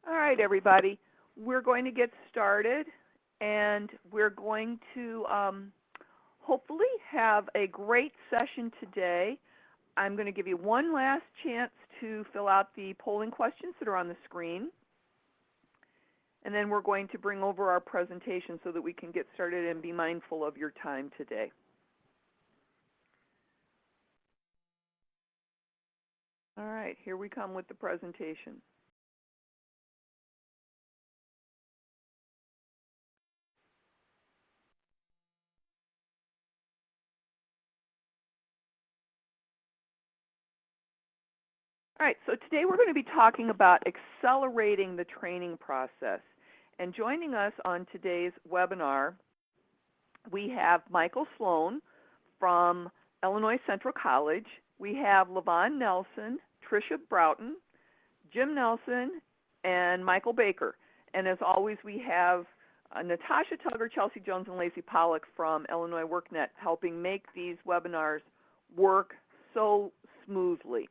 All right, everybody. We're going to get started, and we're going to hopefully have a great session today. I'm going to give you one last chance to fill out the polling questions that are on the screen, and then we're going to bring over our presentation so that we can get started and be mindful of your time today. All right, here we come with the presentation. All right, so today we're going to be talking about accelerating the training process. And joining us on today's webinar, we have Michael Sloan from Illinois Central College. We have Levon Nelson, Tricia Broughton, Jim Nelson, and Michael Baker. And as always, we have Natasha Tugger, Chelsea Jones, and Lacey Pollock from Illinois WorkNet helping make these webinars work so smoothly.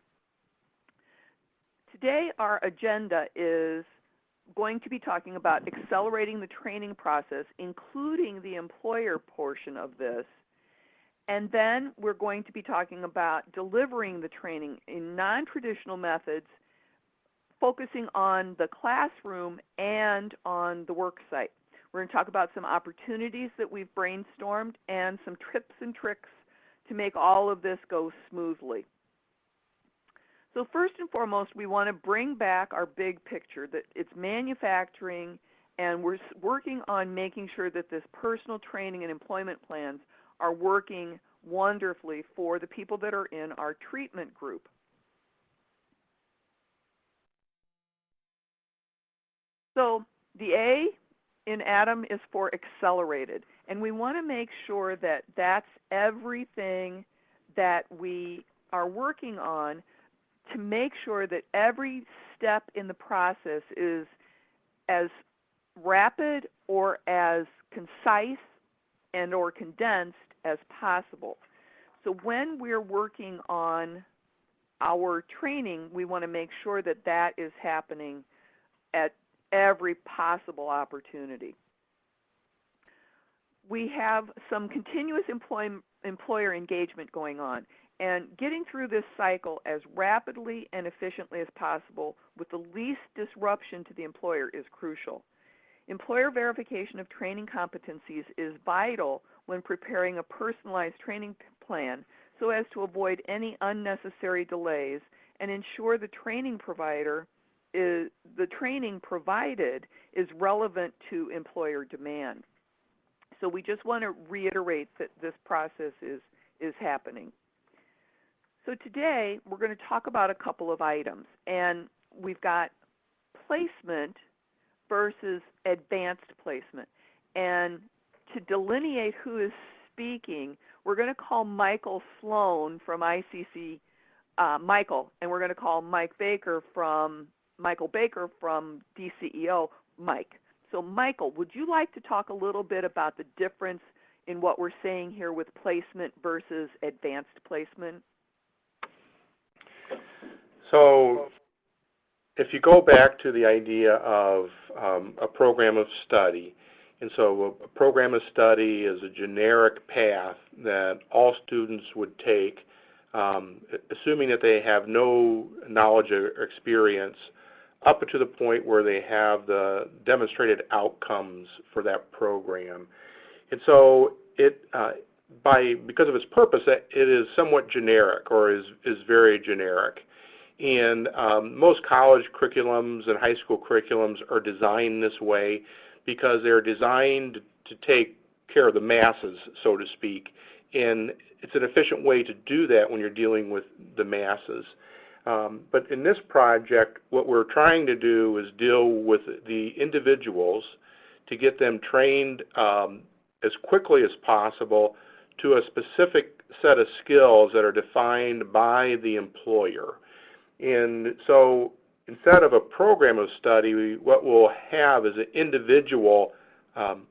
Today, our agenda is going to be talking about accelerating the training process, including the employer portion of this. And then we're going to be talking about delivering the training in non-traditional methods, focusing on the classroom and on the work site. We're going to talk about some opportunities that we've brainstormed and some tips and tricks to make all of this go smoothly. So first and foremost, we want to bring back our big picture, that it's manufacturing, and we're working on making sure that this personal training and employment plans are working wonderfully for the people that are in our treatment group. So the A in ATIM is for accelerated, and we want to make sure that that's everything that we are working on to make sure that every step in the process is as rapid or as concise and or condensed as possible. So when we're working on our training, we want to make sure that that is happening at every possible opportunity. We have some continuous employer engagement going on, and getting through this cycle as rapidly and efficiently as possible with the least disruption to the employer is crucial. Employer verification of training competencies is vital when preparing a personalized training plan so as to avoid any unnecessary delays and ensure the training provided is relevant to employer demand. So we just want to reiterate that this process is happening. So today we're going to talk about a couple of items, and we've got placement versus advanced placement. And to delineate who is speaking, we're going to call Michael Sloan from ICC, Michael, and we're going to call Michael Baker from DCEO, Mike. So Michael, would you like to talk a little bit about the difference in what we're saying here with placement versus advanced placement? So if you go back to the idea of a program of study, and so a program of study is a generic path that all students would take, assuming that they have no knowledge or experience, up to the point where they have the demonstrated outcomes for that program. And so because of its purpose, it is somewhat generic, or is very generic. And most college curriculums and high school curriculums are designed this way because they're designed to take care of the masses, so to speak. And it's an efficient way to do that when you're dealing with the masses. But in this project, what we're trying to do is deal with the individuals to get them trained as quickly as possible to a specific set of skills that are defined by the employer. And so instead of a program of study, what we'll have is an individual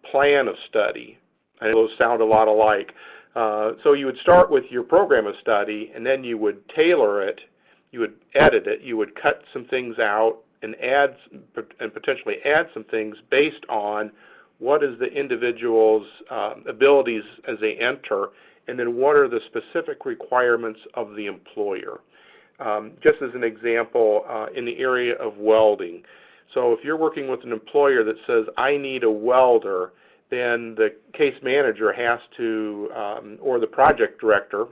plan of study. I know those sound a lot alike. So you would start with your program of study, and then you would tailor it, you would edit it, you would cut some things out, and potentially add some things based on what is the individual's abilities as they enter, and then what are the specific requirements of the employer. Just as an example, in the area of welding. So if you're working with an employer that says, I need a welder, then the case manager has to, or the project director,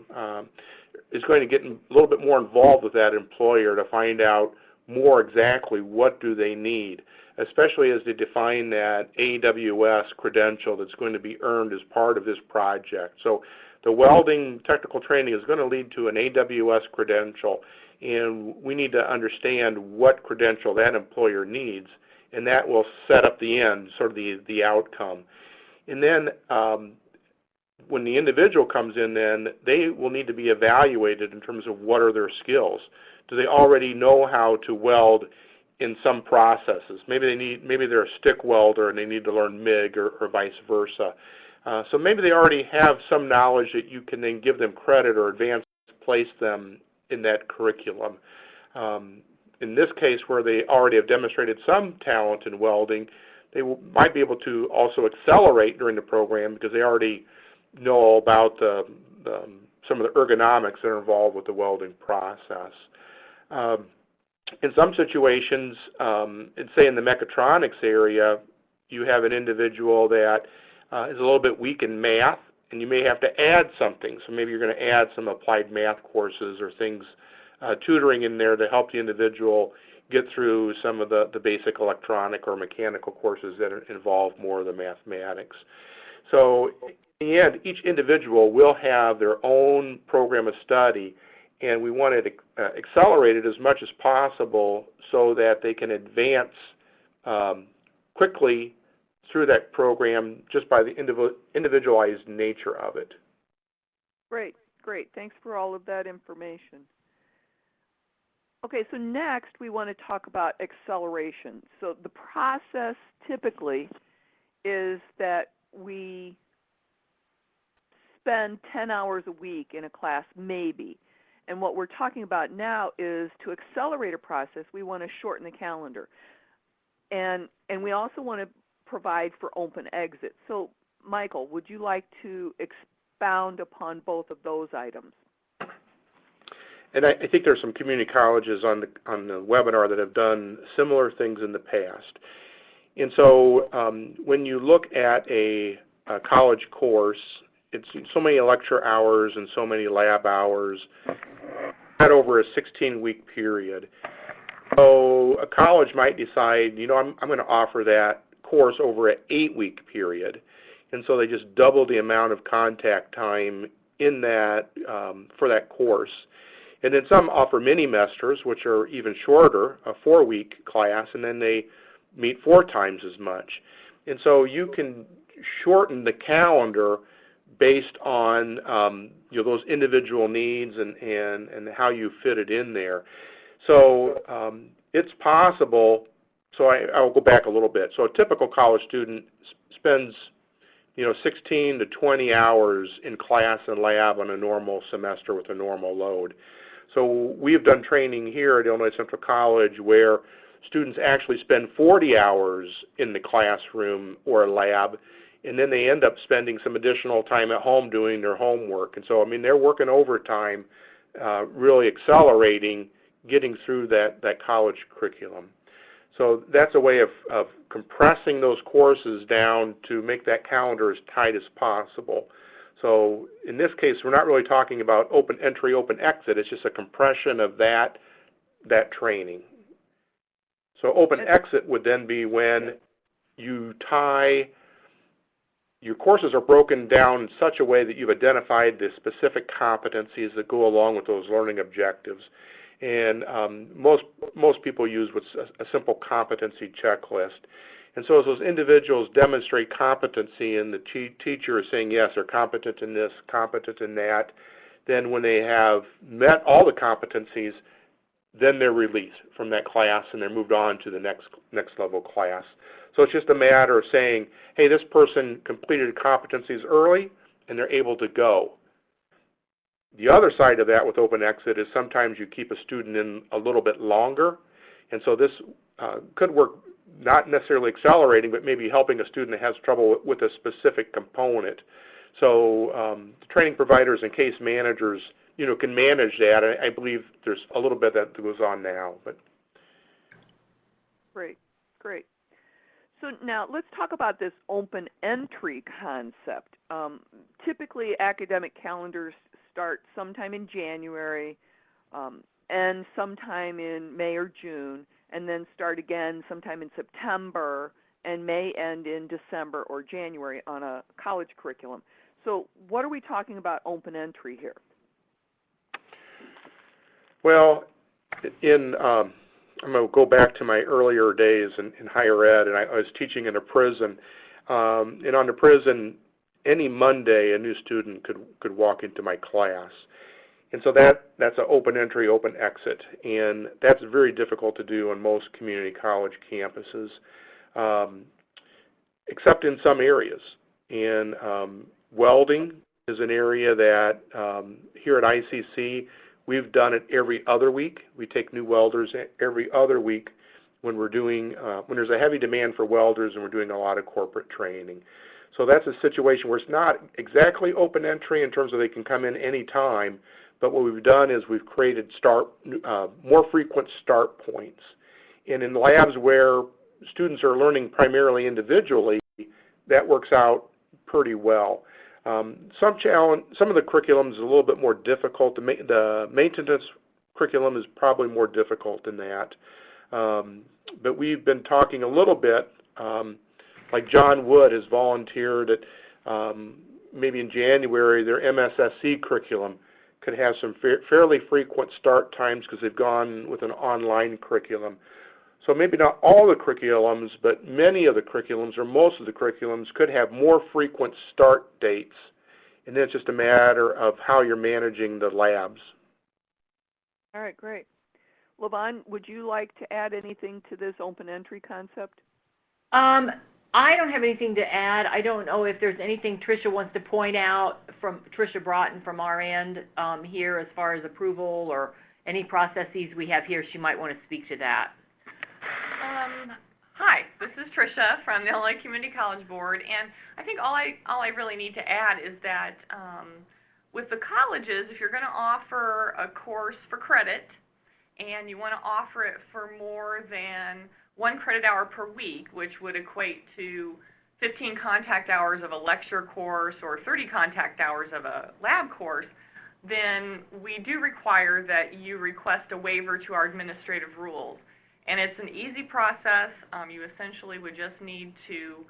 is going to get a little bit more involved with that employer to find out more exactly what do they need, especially as they define that AWS credential that's going to be earned as part of this project. So the welding technical training is going to lead to an AWS credential, and we need to understand what credential that employer needs, and that will set up the end, sort of the outcome. And then when the individual comes in, then they will need to be evaluated in terms of what are their skills. Do they already know how to weld in some processes? Maybe they're a stick welder and they need to learn MIG or vice versa. So maybe they already have some knowledge that you can then give them credit or advance place them in that curriculum. In this case, where they already have demonstrated some talent in welding, they might be able to also accelerate during the program because they already know all about some of the ergonomics that are involved with the welding process. In some situations, say in the mechatronics area, you have an individual that is a little bit weak in math, and you may have to add something. So maybe you're going to add some applied math courses or things, tutoring in there to help the individual get through some of the basic electronic or mechanical courses that involve more of the mathematics. So in the end, each individual will have their own program of study, and we want to accelerate it as much as possible so that they can advance quickly through that program just by the individualized nature of it. Great, great. Thanks for all of that information. Okay, so next we want to talk about acceleration. So the process typically is that we spend 10 hours a week in a class, maybe. And what we're talking about now is to accelerate a process, we want to shorten the calendar. And we also want to provide for open exit. So, Michael, would you like to expound upon both of those items? And I think there's some community colleges on the webinar that have done similar things in the past. And so when you look at a college course, it's so many lecture hours and so many lab hours over a 16-week period. So a college might decide, you know, I'm going to offer that course over an 8-week period. And so they just double the amount of contact time in that for that course. And then some offer mini-mesters, which are even shorter, a 4-week class, and then they meet 4 times as much. And so you can shorten the calendar based on those individual needs and how you fit it in there. So it's possible, so I'll go back a little bit. So a typical college student spends 16 to 20 hours in class and lab on a normal semester with a normal load. So we've done training here at Illinois Central College where students actually spend 40 hours in the classroom or lab, and then they end up spending some additional time at home doing their homework. And so, I mean, they're working overtime, really accelerating, getting through that college curriculum. So that's a way of compressing those courses down to make that calendar as tight as possible. So in this case, we're not really talking about open entry, open exit. It's just a compression of that training. So open exit would then be when you tie, your courses are broken down in such a way that you've identified the specific competencies that go along with those learning objectives. And most people use what's a simple competency checklist. And so as those individuals demonstrate competency and the teacher is saying, yes, they're competent in this, competent in that, then when they have met all the competencies, then they're released from that class and they're moved on to the next level class. So it's just a matter of saying, hey, this person completed competencies early and they're able to go. The other side of that with open exit is sometimes you keep a student in a little bit longer, And so this could work not necessarily accelerating, but maybe helping a student that has trouble with a specific component. So the training providers and case managers, can manage that. I believe there's a little bit that goes on now. But Great, great. So now let's talk about this open entry concept. Typically, academic calendars start sometime in January, end sometime in May or June, and then start again sometime in September, and may end in December or January on a college curriculum. So what are we talking about open entry here? Well, I'm going to go back to my earlier days in higher ed, and I was teaching in a prison. And on the prison, any Monday, a new student could walk into my class. And so that's an open entry, open exit, and that's very difficult to do on most community college campuses, except in some areas. And welding is an area that here at ICC, we've done it every other week. We take new welders every other week when we're doing, when there's a heavy demand for welders and we're doing a lot of corporate training. So that's a situation where it's not exactly open entry in terms of they can come in any time, but what we've done is we've created more frequent start points. And in labs where students are learning primarily individually, that works out pretty well. Some of the curriculum is a little bit more difficult. The maintenance curriculum is probably more difficult than that. But we've been talking a little bit, like John Wood has volunteered at maybe in January, their MSSC curriculum could have some fairly frequent start times because they've gone with an online curriculum. So maybe not all the curriculums, but many of the curriculums or most of the curriculums could have more frequent start dates. And then it's just a matter of how you're managing the labs. All right, great. LaVon, would you like to add anything to this open entry concept? I don't have anything to add. I don't know if there's anything Tricia wants to point out from Tricia Broughton from our end here as far as approval or any processes we have here. She might want to speak to that. Hi, this is Tricia from the Illinois Community College Board, and I think all I really need to add is that with the colleges, if you're going to offer a course for credit and you want to offer it for more than 1 credit hour per week, which would equate to 15 contact hours of a lecture course or 30 contact hours of a lab course, then we do require that you request a waiver to our administrative rules. And it's an easy process. You essentially would just need to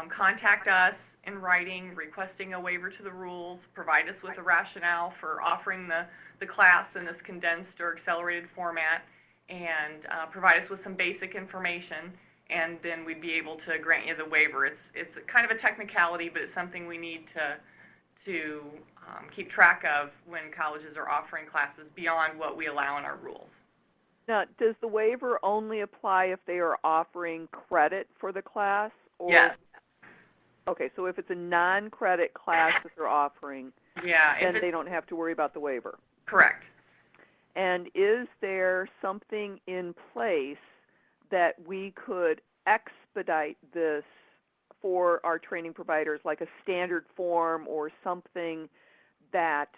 contact us in writing, requesting a waiver to the rules, provide us with a rationale for offering the class in this condensed or accelerated format, and provide us with some basic information, and then we'd be able to grant you the waiver. It's kind of a technicality, but it's something we need to keep track of when colleges are offering classes beyond what we allow in our rules. Now, does the waiver only apply if they are offering credit for the class? Or Yes. Okay, so if it's a non-credit class that they're offering, then they don't have to worry about the waiver. Correct. And is there something in place that we could expedite this for our training providers, like a standard form or something that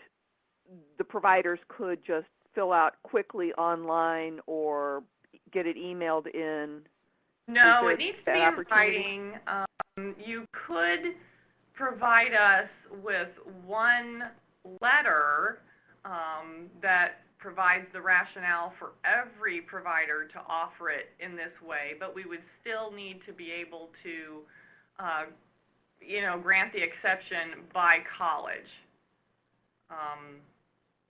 the providers could just fill out quickly online or get it emailed in? No, it needs to be in writing. You could provide us with one letter that provides the rationale for every provider to offer it in this way, but we would still need to be able to, grant the exception by college.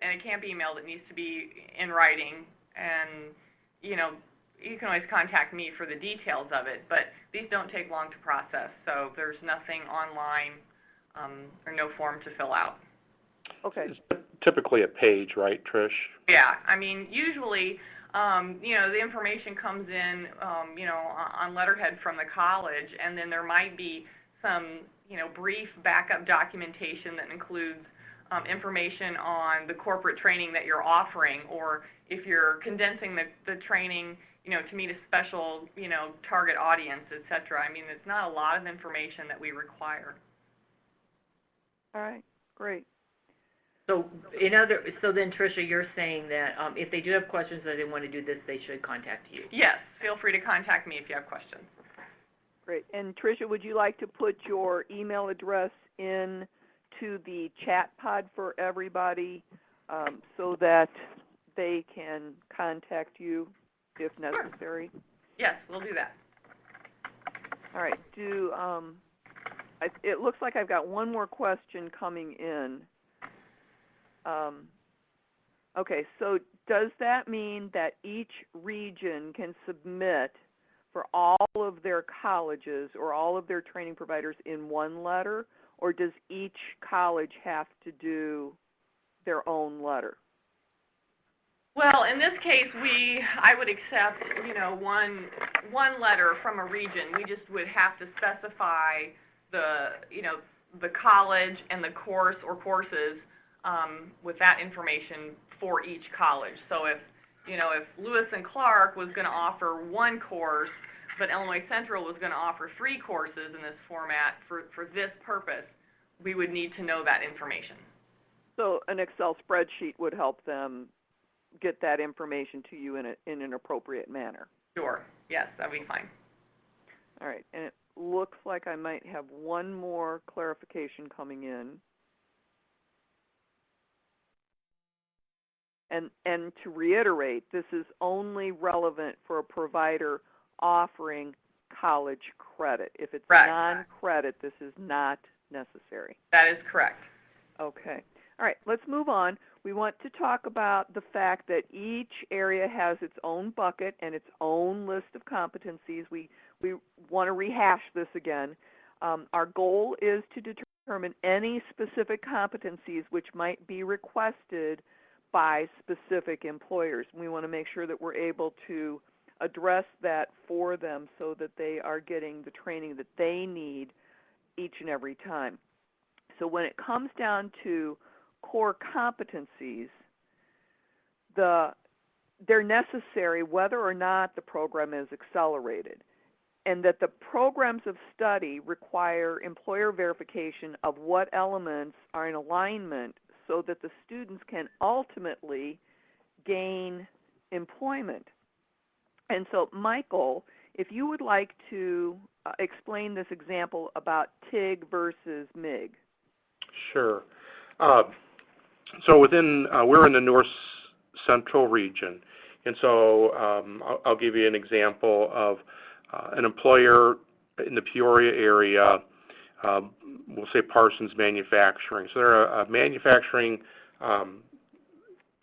And it can't be emailed. It needs to be in writing. And, you can always contact me for the details of it, but these don't take long to process, so there's nothing online or no form to fill out. Okay. It's typically a page, right, Trish? Yeah, I mean, usually, the information comes in, on letterhead from the college, and then there might be some, brief backup documentation that includes information on the corporate training that you're offering, or if you're condensing the training to meet a special, target audience, et cetera. I mean, it's not a lot of information that we require. All right, great. So so then Tricia, you're saying that if they do have questions that they want to do this, they should contact you. Yes, feel free to contact me if you have questions. Great. And Tricia, would you like to put your email address in to the chat pod for everybody so that they can contact you if necessary? Sure. Yes, we'll do that. All right. It looks like I've got one more question coming in. Okay, so does that mean that each region can submit for all of their colleges or all of their training providers in one letter, or does each college have to do their own letter? Well, in this case, I would accept, one letter from a region. We just would have to specify the college and the course or courses with that information for each college. So if Lewis and Clark was going to offer one course, but Illinois Central was going to offer 3 courses in this format for this purpose, we would need to know that information. So an Excel spreadsheet would help them get that information to you in an appropriate manner. Sure. Yes, that would be fine. All right. And it looks like I might have one more clarification coming in. And to reiterate, this is only relevant for a provider offering college credit. If it's Correct. non-credit, this is not necessary. That is correct. Okay. All right, let's move on. We want to talk about the fact that each area has its own bucket and its own list of competencies. We want to rehash this again. Our goal is to determine any specific competencies which might be requested by specific employers. We want to make sure that we're able to address that for them so that they are getting the training that they need each and every time. So when it comes down to core competencies, they're necessary whether or not the program is accelerated, and that the programs of study require employer verification of what elements are in alignment so that the students can ultimately gain employment. And so, Michael, if you would like to explain this example about TIG versus MIG. Sure. So we're in the North Central region, and so I'll give you an example of an employer in the Peoria area. We'll say Parsons Manufacturing. So they're a manufacturing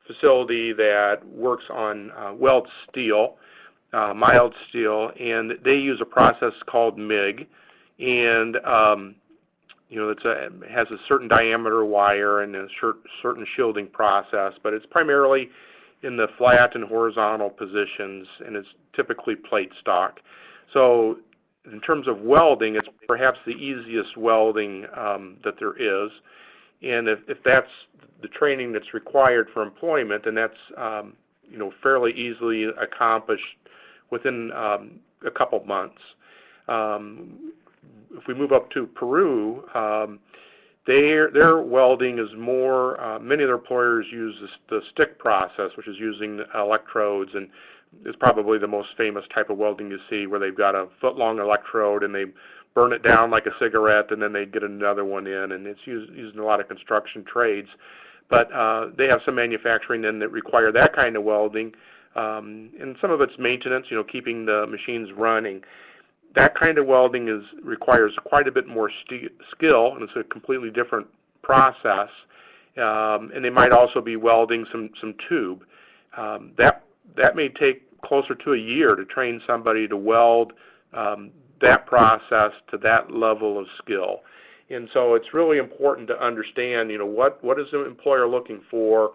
facility that works on weld steel, mild steel, and they use a process called MIG, and it has a certain diameter wire and a certain shielding process, but it's primarily in the flat and horizontal positions, and it's typically plate stock. So in terms of welding, it's perhaps the easiest welding that there is. And if that's the training that's required for employment, then that's fairly easily accomplished within a couple months. If we move up to Peru, their welding is more, many of their employers use the stick process, which is using electrodes, and is probably the most famous type of welding you see, where they've got a foot-long electrode and they burn it down like a cigarette, and then they get another one in, and it's used in a lot of construction trades. But they have some manufacturing then that require that kind of welding, and some of it's maintenance, keeping the machines running. That kind of welding requires quite a bit more skill, and it's a completely different process. And they might also be welding some tube. That may take closer to a year to train somebody to weld that process to that level of skill. And so it's really important to understand, what is the employer looking for?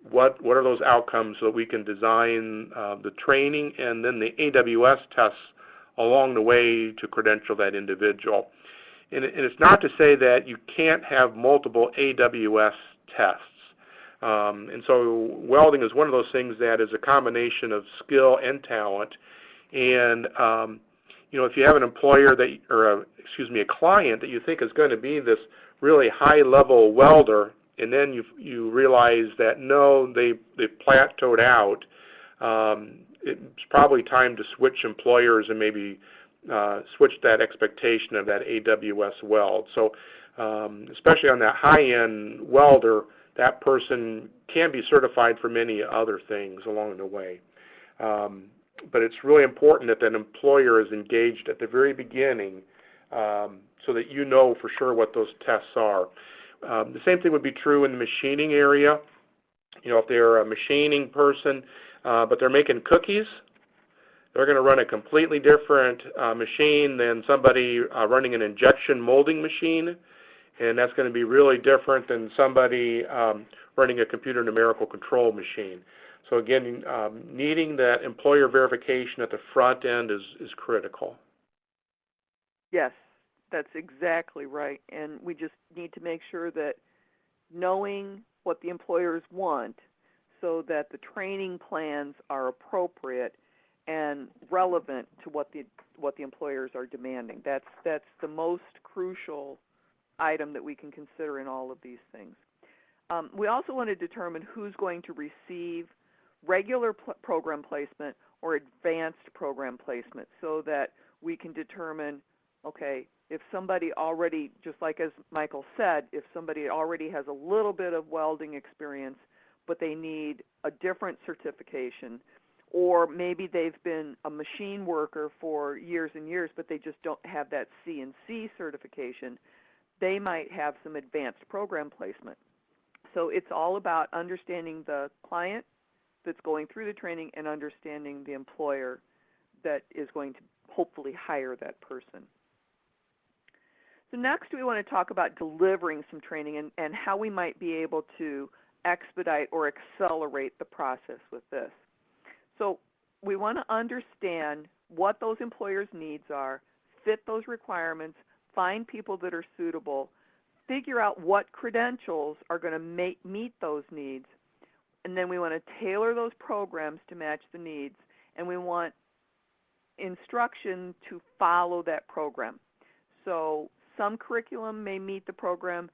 What are those outcomes so that we can design the training and then the AWS tests along the way to credential that individual. And it's not to say that you can't have multiple AWS tests. And so welding is one of those things that is a combination of skill and talent. And if you have an employer that, or a client that you think is going to be this really high-level welder, and then you realize that no, they've plateaued out, it's probably time to switch employers and maybe switch that expectation of that AWS weld. So especially on that high-end welder, that person can be certified for many other things along the way. But it's really important that an employer is engaged at the very beginning so that you know for sure what those tests are. The same thing would be true in the machining area. If they're a machining person, but they're making cookies, they're going to run a completely different machine than somebody running an injection molding machine, and that's going to be really different than somebody running a computer numerical control machine. So again, needing that employer verification at the front end is critical. Yes, that's exactly right. And we just need to make sure that knowing what the employers want so that the training plans are appropriate and relevant to what the employers are demanding. That's the most crucial item that we can consider in all of these things. We also want to determine who's going to receive regular program placement or advanced program placement so that we can determine, okay, if somebody already, just like as Michael said, if somebody already has a little bit of welding experience, but they need a different certification, or maybe they've been a machine worker for years and years, but they just don't have that CNC certification, they might have some advanced program placement. So it's all about understanding the client that's going through the training and understanding the employer that is going to hopefully hire that person. So next we want to talk about delivering some training and how we might be able to expedite or accelerate the process with this. So we want to understand what those employers' needs are, fit those requirements, find people that are suitable, figure out what credentials are going to meet those needs, and then we want to tailor those programs to match the needs, and we want instruction to follow that program. So some curriculum may meet the program,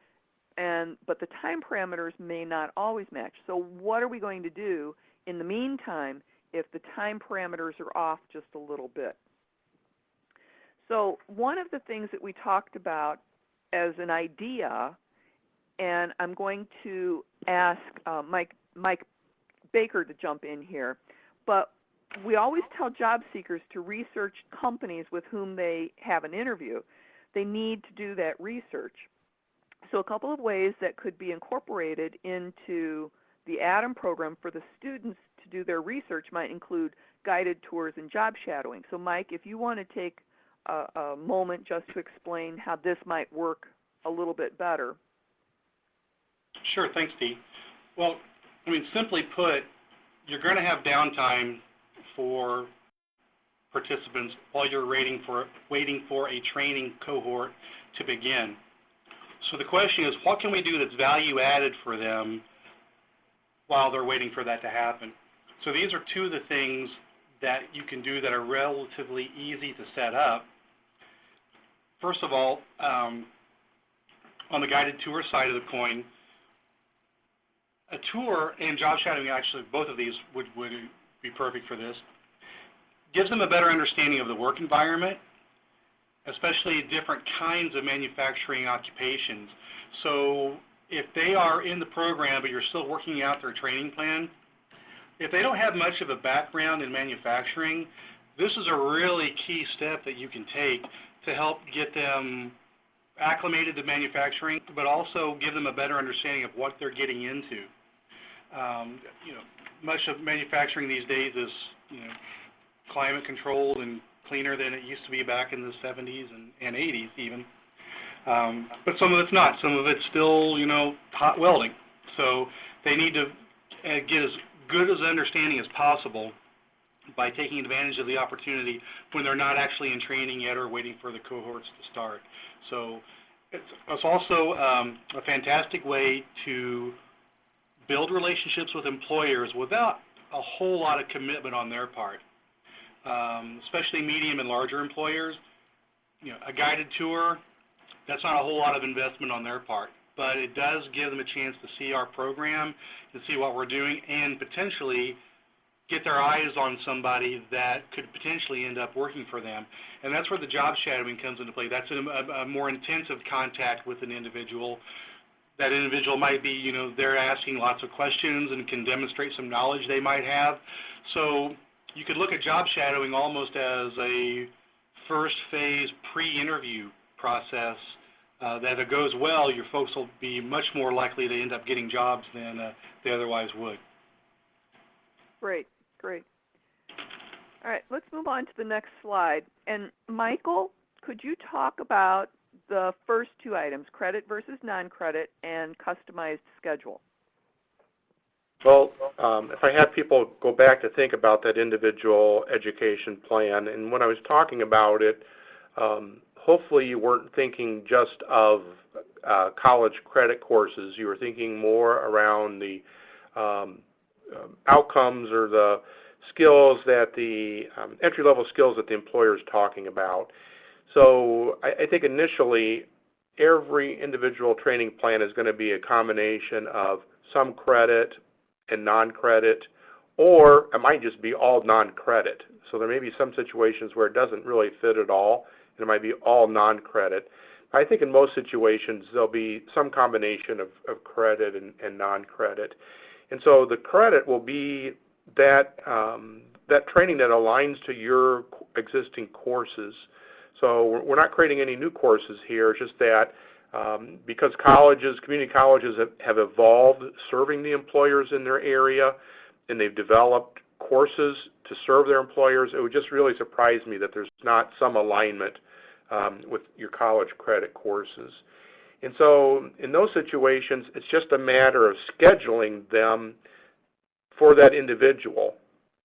but the time parameters may not always match. So what are we going to do in the meantime if the time parameters are off just a little bit? So one of the things that we talked about as an idea, and I'm going to ask Mike Baker to jump in here, but we always tell job seekers to research companies with whom they have an interview. They need to do that research. So a couple of ways that could be incorporated into the ATIM program for the students to do their research might include guided tours and job shadowing. So Mike, if you want to take a moment just to explain how this might work a little bit better. Sure, thanks, Dee. Well, simply put, you're going to have downtime for participants while you're waiting for a training cohort to begin. So the question is, what can we do that's value added for them while they're waiting for that to happen? So these are two of the things that you can do that are relatively easy to set up. First of all, on the guided tour side of the coin, a tour and job shadowing, actually both of these would be perfect for this, gives them a better understanding of the work environment, especially different kinds of manufacturing occupations. So if they are in the program but you're still working out their training plan, if they don't have much of a background in manufacturing, this is a really key step that you can take to help get them acclimated to manufacturing, but also give them a better understanding of what they're getting into. Much of manufacturing these days is, climate controlled and cleaner than it used to be back in the 70s and 80s even. But some of it's not. Some of it's still, hot welding. So they need to get as good as understanding as possible by taking advantage of the opportunity when they're not actually in training yet or waiting for the cohorts to start. So it's also a fantastic way to build relationships with employers without a whole lot of commitment on their part, especially medium and larger employers. A guided tour, that's not a whole lot of investment on their part, but it does give them a chance to see our program, to see what we're doing, and potentially get their eyes on somebody that could potentially end up working for them. And that's where the job shadowing comes into play. That's a more intensive contact with an individual. That individual might be, they're asking lots of questions and can demonstrate some knowledge they might have. So you could look at job shadowing almost as a first phase pre-interview process that if it goes well, your folks will be much more likely to end up getting jobs than they otherwise would. Great. All right, let's move on to the next slide. And Michael, could you talk about the first two items, credit versus non-credit and customized schedule? Well, if I have people go back to think about that individual education plan, and when I was talking about it, hopefully you weren't thinking just of college credit courses. You were thinking more around the outcomes or the skills that the entry-level skills that the employer is talking about. So I think initially every individual training plan is going to be a combination of some credit and non-credit, or it might just be all non-credit. So there may be some situations where it doesn't really fit at all, and it might be all non-credit. I think in most situations there'll be some combination of credit and non-credit. And so the credit will be that that training that aligns to your existing courses. So we're not creating any new courses here. It's just that because colleges, community colleges have evolved serving the employers in their area, and they've developed courses to serve their employers, it would just really surprise me that there's not some alignment with your college credit courses. And so in those situations, it's just a matter of scheduling them for that individual.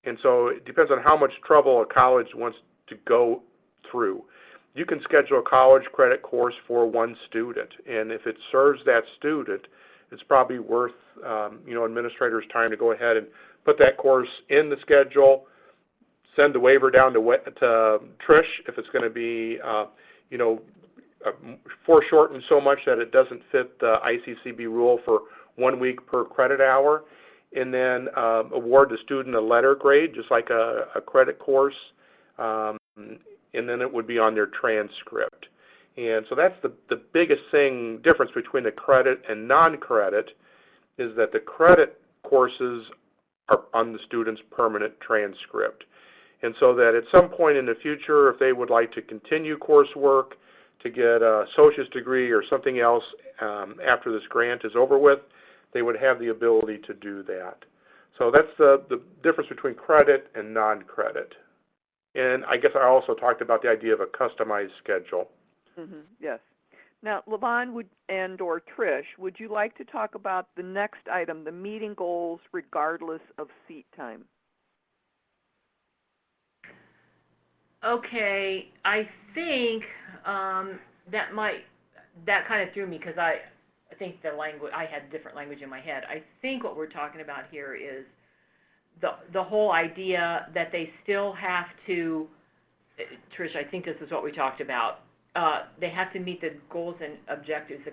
And so it depends on how much trouble a college wants to go through. You can schedule a college credit course for one student, and if it serves that student, it's probably worth administrators' time to go ahead and put that course in the schedule, send the waiver down to Trish if it's going to be foreshortened so much that it doesn't fit the ICCB rule for 1 week per credit hour, and then award the student a letter grade, just like a credit course, and then it would be on their transcript. And so that's the biggest difference between the credit and non-credit, is that the credit courses are on the student's permanent transcript. And so that at some point in the future, if they would like to continue coursework, to get a associate's degree or something else after this grant is over with, they would have the ability to do that. So that's the difference between credit and non-credit. And I guess I also talked about the idea of a customized schedule. Mm-hmm. Yes. Now, Levon or Trish, would you like to talk about the next item, the meeting goals regardless of seat time? Okay, I think that kind of threw me, because I think I had different language in my head. I think what we're talking about here is the whole idea that they still have to, Trish, I think this is what we talked about, they have to meet the goals and objectives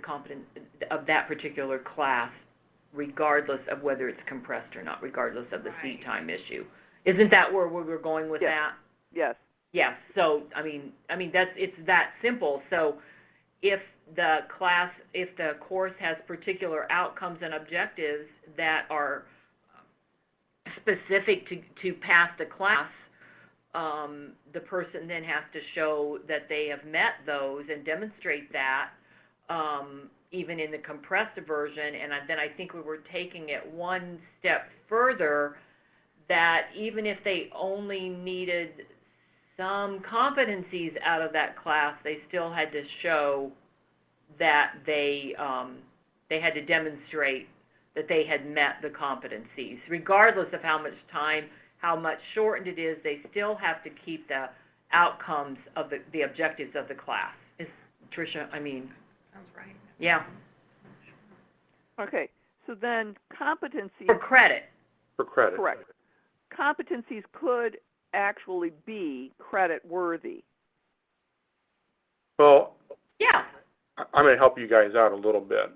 of that particular class, regardless of whether it's compressed or not, regardless of the seat time issue. Isn't that where we were going with that? Yes. Yes. So it's that simple. So if the course has particular outcomes and objectives that are specific to pass the class, the person then has to show that they have met those and demonstrate that, even in the compressed version. And then I think we were taking it one step further, that even if they only needed some competencies out of that class, they still had to show that they had to demonstrate that they had met the competencies. Regardless of how much time, how much shortened it is, they still have to keep the outcomes of the objectives of the class. Is Tricia, Sounds right. Yeah. Okay. So then competencies, For credit. For credit. correct. Competencies could actually be credit worthy. Well, Yeah. I'm going to help you guys out a little bit.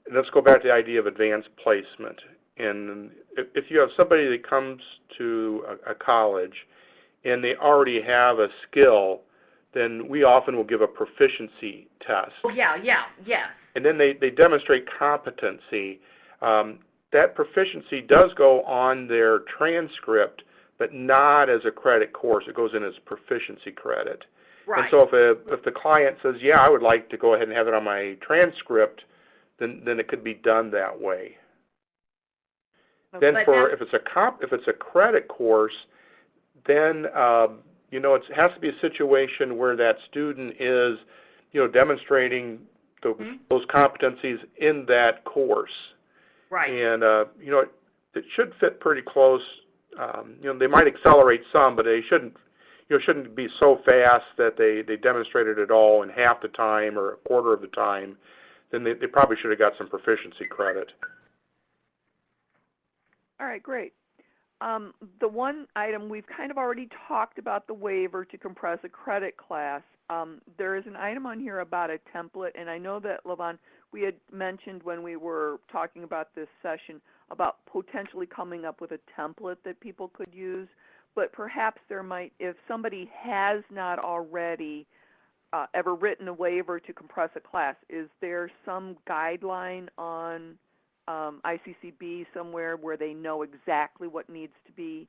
Let's go back to the idea of advanced placement. And if you have somebody that comes to a college and they already have a skill, then we often will give a proficiency test. Oh, yeah, yes. And then they demonstrate competency. That proficiency does go on their transcript, but not as a credit course. It goes in as proficiency credit. Right. And so if the client says, yeah, I would like to go ahead and have it on my transcript, then it could be done that way. Okay. Then But if it's a credit course, then it has to be a situation where that student is demonstrating those competencies in that course. right. And it should fit pretty close. They might accelerate some, but they shouldn't be so fast that they demonstrated it all in half the time or a quarter of the time. Then they probably should have got some proficiency credit. All right, great. The one item, we've kind of already talked about the waiver to compress a credit class. There is an item on here about a template, and I know that, Levon, we had mentioned when we were talking about this session about potentially coming up with a template that people could use, but perhaps there might, if somebody has not already ever written a waiver to compress a class, is there some guideline on ICCB somewhere where they know exactly what needs to be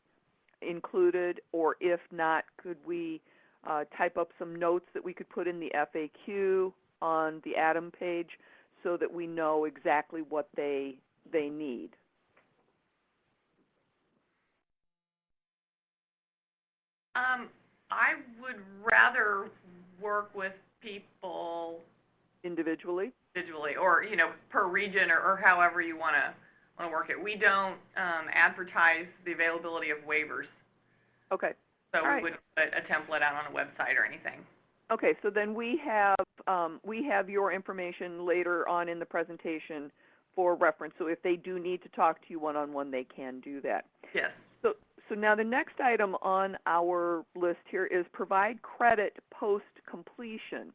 included? Or if not, could we type up some notes that we could put in the FAQ on the ATIM page so that we know exactly what they need? I would rather work with people Individually? or per region or however you want to work it. We don't advertise the availability of waivers, Okay. so All we right. wouldn't put a template out on a website or anything. Okay, so then we have your information later on in the presentation for reference. So if they do need to talk to you one-on-one, they can do that. Yes. So now the next item on our list here is provide credit post-completion.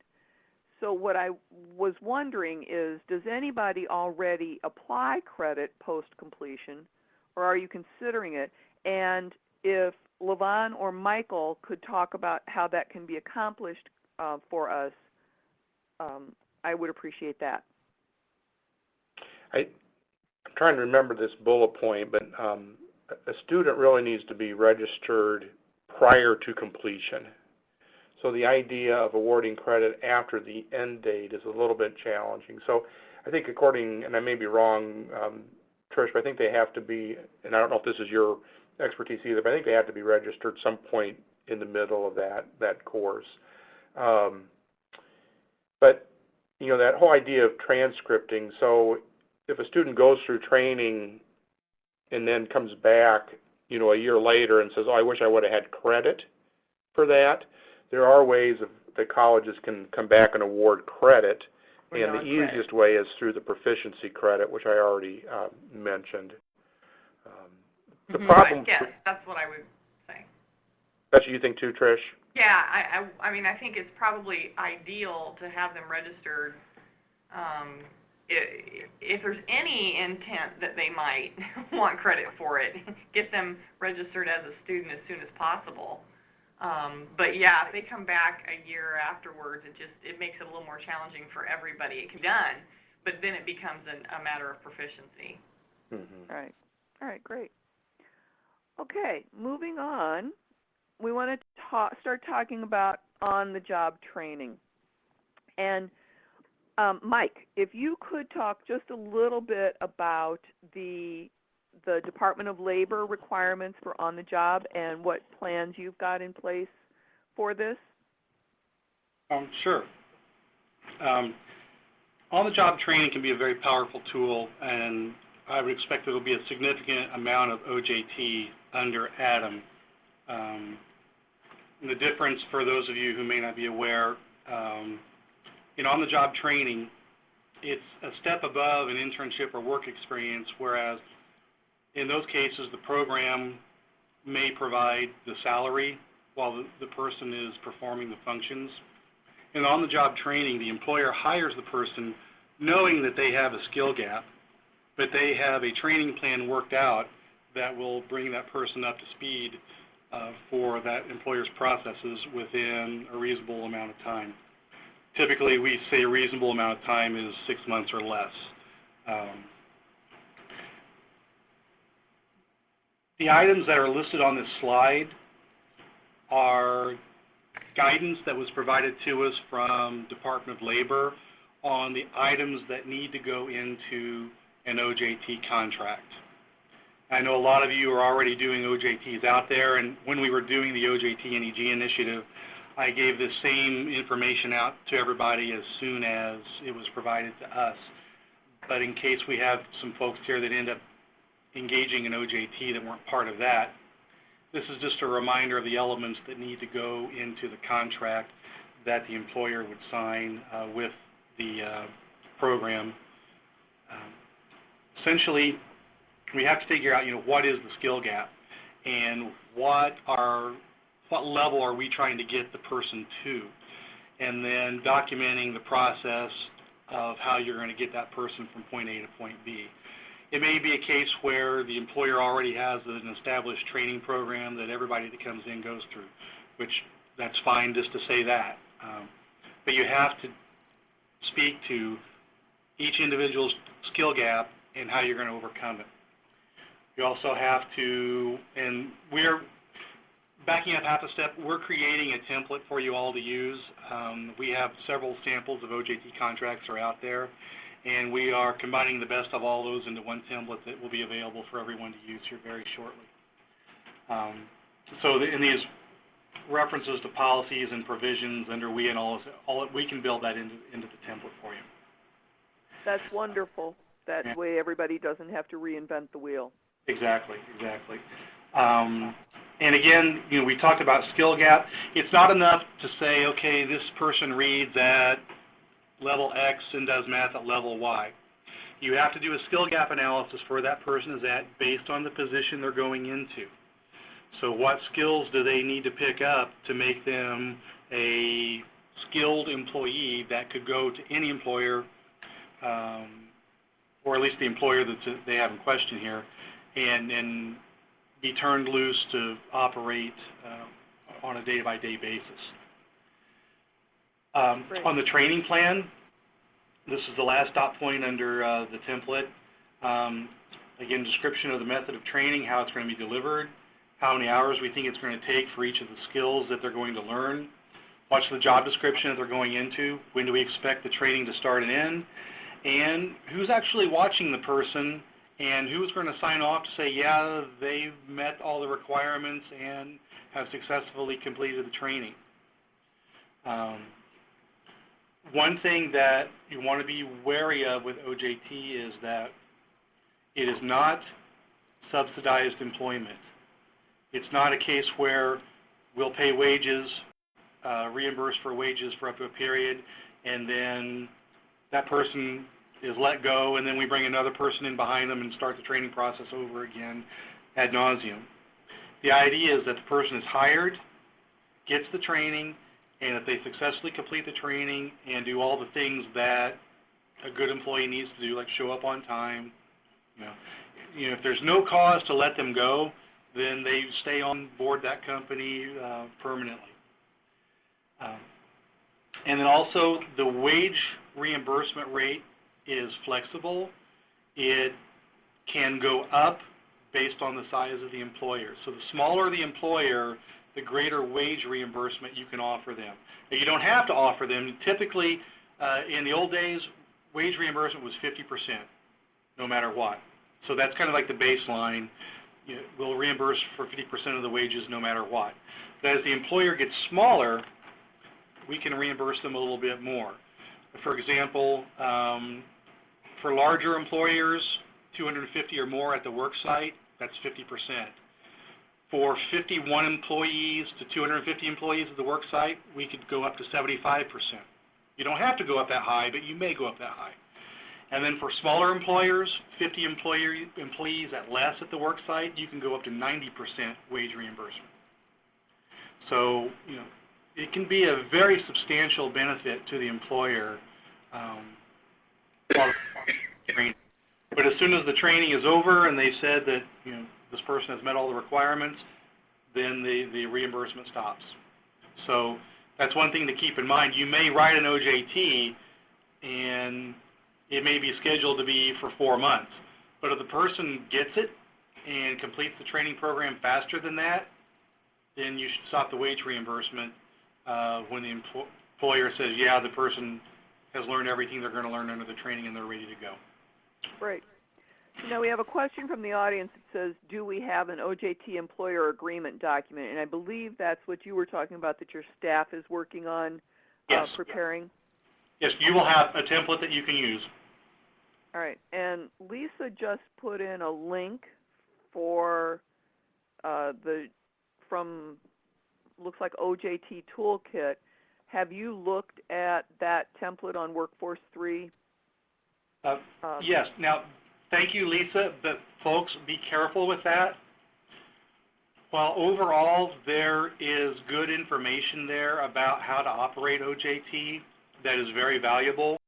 So what I was wondering is, does anybody already apply credit post-completion, or are you considering it? And if Levon or Michael could talk about how that can be accomplished for us, I would appreciate that. I'm trying to remember this bullet point, but a student really needs to be registered prior to completion. So the idea of awarding credit after the end date is a little bit challenging. So I think and I may be wrong, Trish, but I think they have to be, and I don't know if this is your expertise either, but I think they have to be registered some point in the middle of that course. But that whole idea of transcripting, so if a student goes through training and then comes back, a year later and says, oh, I wish I would have had credit for that, there are ways that colleges can come back and award credit, and the easiest way is through the proficiency credit, which I already mentioned. The problem. Yes, that's what I would say. That's what you think too, Trish? Yeah, I mean, I think it's probably ideal to have them registered. If there's any intent that they might want credit for it, get them registered as a student as soon as possible. But yeah, if they come back a year afterwards, it makes it a little more challenging for everybody. It can be done, but then it becomes a matter of proficiency. Mm-hmm. All right, great. Okay, moving on. We want to start talking about on-the-job training. And Mike, if you could talk just a little bit about the Department of Labor requirements for on-the-job and what plans you've got in place for this. Sure. On-the-job training can be a very powerful tool, and I would expect there will be a significant amount of OJT under ATIM. The difference, for those of you who may not be aware, in on-the-job training, it's a step above an internship or work experience, whereas in those cases, the program may provide the salary while the person is performing the functions. And on-the-job training, the employer hires the person knowing that they have a skill gap, but they have a training plan worked out that will bring that person up to speed for that employer's processes within a reasonable amount of time. Typically, we say a reasonable amount of time is 6 months or less. The items that are listed on this slide are guidance that was provided to us from Department of Labor on the items that need to go into an OJT contract. I know a lot of you are already doing OJTs out there, and when we were doing the OJT NEG initiative, I gave the same information out to everybody as soon as it was provided to us. But in case we have some folks here that end up engaging in OJT that weren't part of that, this is just a reminder of the elements that need to go into the contract that the employer would sign with the program. Essentially, we have to figure out, what is the skill gap and what level are we trying to get the person to, and then documenting the process of how you're going to get that person from point A to point B. It may be a case where the employer already has an established training program that everybody that comes in goes through, which that's fine just to say that. But you have to speak to each individual's skill gap and how you're going to overcome it. You also have to, and we're backing up half a step, we're creating a template for you all to use. We have several samples of OJT contracts are out there, and we are combining the best of all those into one template that will be available for everyone to use here very shortly. So in these references to policies and provisions under we and all we can build that into the template for you. That's wonderful. That way everybody doesn't have to reinvent the wheel. Exactly. And again, we talked about skill gap. It's not enough to say, okay, this person reads at level X and does math at level Y. You have to do a skill gap analysis for that person is at based on the position they're going into. So what skills do they need to pick up to make them a skilled employee that could go to any employer, or at least the employer that they have in question here, and be turned loose to operate on a day-by-day basis. On the training plan, this is the last dot point under the template. Again, description of the method of training, how it's going to be delivered, how many hours we think it's going to take for each of the skills that they're going to learn, what's the job description that they're going into, when do we expect the training to start and end, and who's actually watching the person, and who's going to sign off to say, yeah, they've met all the requirements and have successfully completed the training. One thing that you want to be wary of with OJT is that it is not subsidized employment. It's not a case where we'll pay wages, reimburse for wages for up to a period, and then that person is let go, and then we bring another person in behind them and start the training process over again ad nauseum. The idea is that the person is hired, gets the training, and if they successfully complete the training and do all the things that a good employee needs to do, like show up on time, if there's no cause to let them go, then they stay on board that company permanently. And then also the wage reimbursement rate is flexible. It can go up based on the size of the employer. So the smaller the employer, the greater wage reimbursement you can offer them. Now, you don't have to offer them. Typically, in the old days, wage reimbursement was 50%, no matter what. So that's kind of like the baseline. We'll reimburse for 50% of the wages no matter what. But as the employer gets smaller, we can reimburse them a little bit more. For example, for larger employers, 250 or more at the work site, that's 50%. For 51 employees to 250 employees at the work site, we could go up to 75%. You don't have to go up that high, but you may go up that high. And then for smaller employers, 50 employees at less at the work site, you can go up to 90% wage reimbursement. So, it can be a very substantial benefit to the employer while training. But as soon as the training is over and they said that, this person has met all the requirements, then the reimbursement stops. So that's one thing to keep in mind. You may write an OJT and it may be scheduled to be for 4 months. But if the person gets it and completes the training program faster than that, then you should stop the wage reimbursement when the employer says, yeah, the person has learned everything they're going to learn under the training and they're ready to go. Right. So now we have a question from the audience that says, do we have an OJT employer agreement document? And I believe that's what you were talking about, that your staff is working on Yes. preparing. Yes, you will have a template that you can use. All right. And Lisa just put in a link for from looks like OJT Toolkit. Have you looked at that template on Workforce 3? Yes. Now, thank you, Lisa, but folks, be careful with that. While overall there is good information there about how to operate OJT that is very valuable,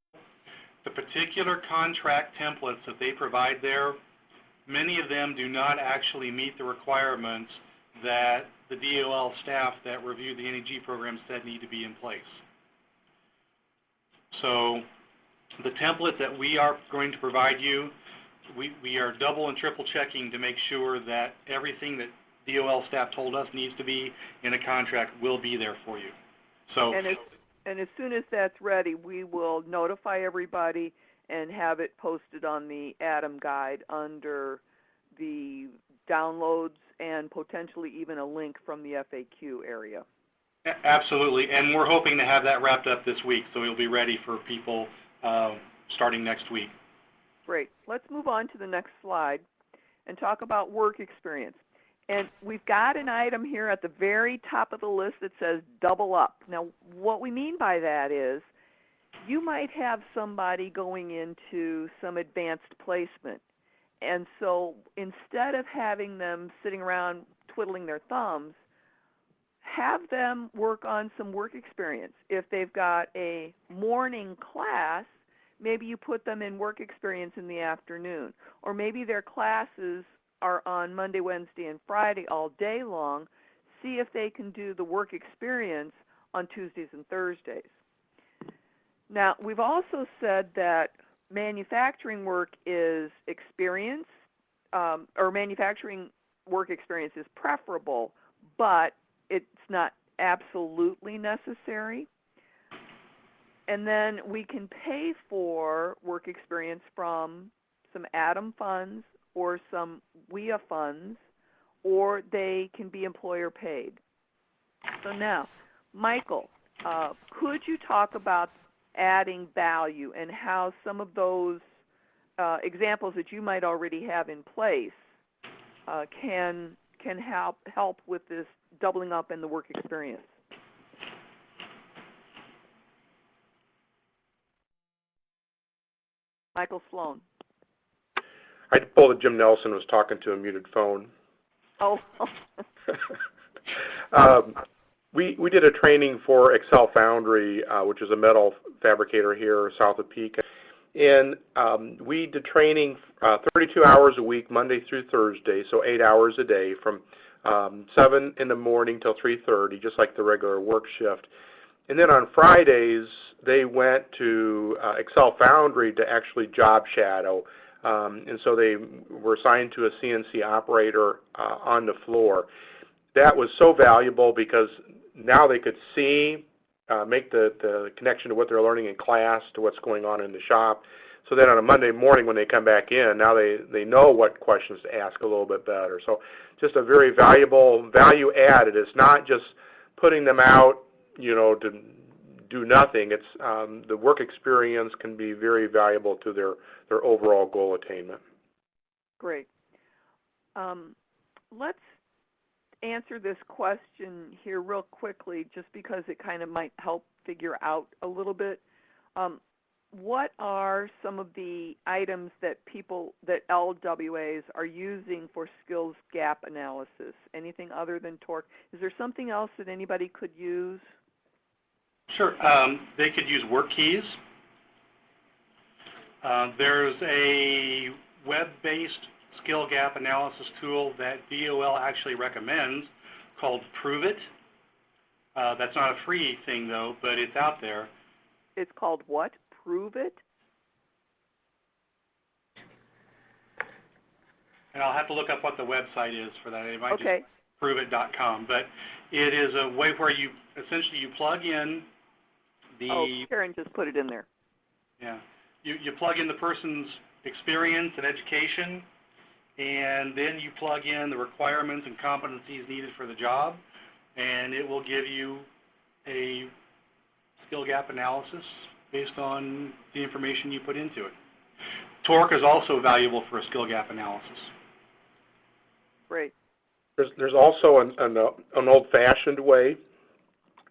the particular contract templates that they provide there, many of them do not actually meet the requirements that the DOL staff that review the NEG program said need to be in place. So the template that we are going to provide you, we are double and triple checking to make sure that everything that DOL staff told us needs to be in a contract will be there for you. So, and as soon as that's ready, we will notify everybody and have it posted on the ATIM guide under the downloads and potentially even a link from the FAQ area. Absolutely, and we're hoping to have that wrapped up this week, so it'll be ready for people starting next week. Great. Let's move on to the next slide and talk about work experience. And we've got an item here at the very top of the list that says double up. Now, what we mean by that is you might have somebody going into some advanced placement. And so instead of having them sitting around twiddling their thumbs, have them work on some work experience. If they've got a morning class, maybe you put them in work experience in the afternoon. Or maybe their classes are on Monday, Wednesday, and Friday all day long. See if they can do the work experience on Tuesdays and Thursdays. Now, we've also said that manufacturing work is experience, or manufacturing work experience is preferable, but it's not absolutely necessary. And then we can pay for work experience from some ATIM funds or some WIA funds, or they can be employer paid. So now, Michael, could you talk about adding value and how some of those examples that you might already have in place can help with this doubling up in the work experience? Michael Sloan. I pulled that Jim Nelson was talking to a muted phone. Oh. We did a training for Excel Foundry, which is a metal fabricator here south of Peak. And we did training 32 hours a week, Monday through Thursday, so 8 hours a day from 7 in the morning till 3:30, just like the regular work shift. And then on Fridays, they went to Excel Foundry to actually job shadow. And so they were assigned to a CNC operator on the floor. That was so valuable because now they could see, make the connection to what they're learning in class to what's going on in the shop. So then on a Monday morning when they come back in, now they know what questions to ask a little bit better. So just a very valuable value added. It's not just putting them out, to do nothing. It's the work experience can be very valuable to their overall goal attainment. Great. Let's answer this question here real quickly, just because it kind of might help figure out a little bit. what are some of the items that that LWAs are using for skills gap analysis? Anything other than torque? Is there something else that anybody could use? Sure. They could use work keys. There's a web-based skill gap analysis tool that DOL actually recommends called Prove It. That's not a free thing, though, but it's out there. It's called what? Prove It? And I'll have to look up what the website is for that. It might Okay. just proveit.com. But it is a way where you essentially plug in Oh, Karen just put it in there. Yeah. You plug in the person's experience and education, and then you plug in the requirements and competencies needed for the job, and it will give you a skill gap analysis based on the information you put into it. Torque is also valuable for a skill gap analysis. Great. There's also an old-fashioned way,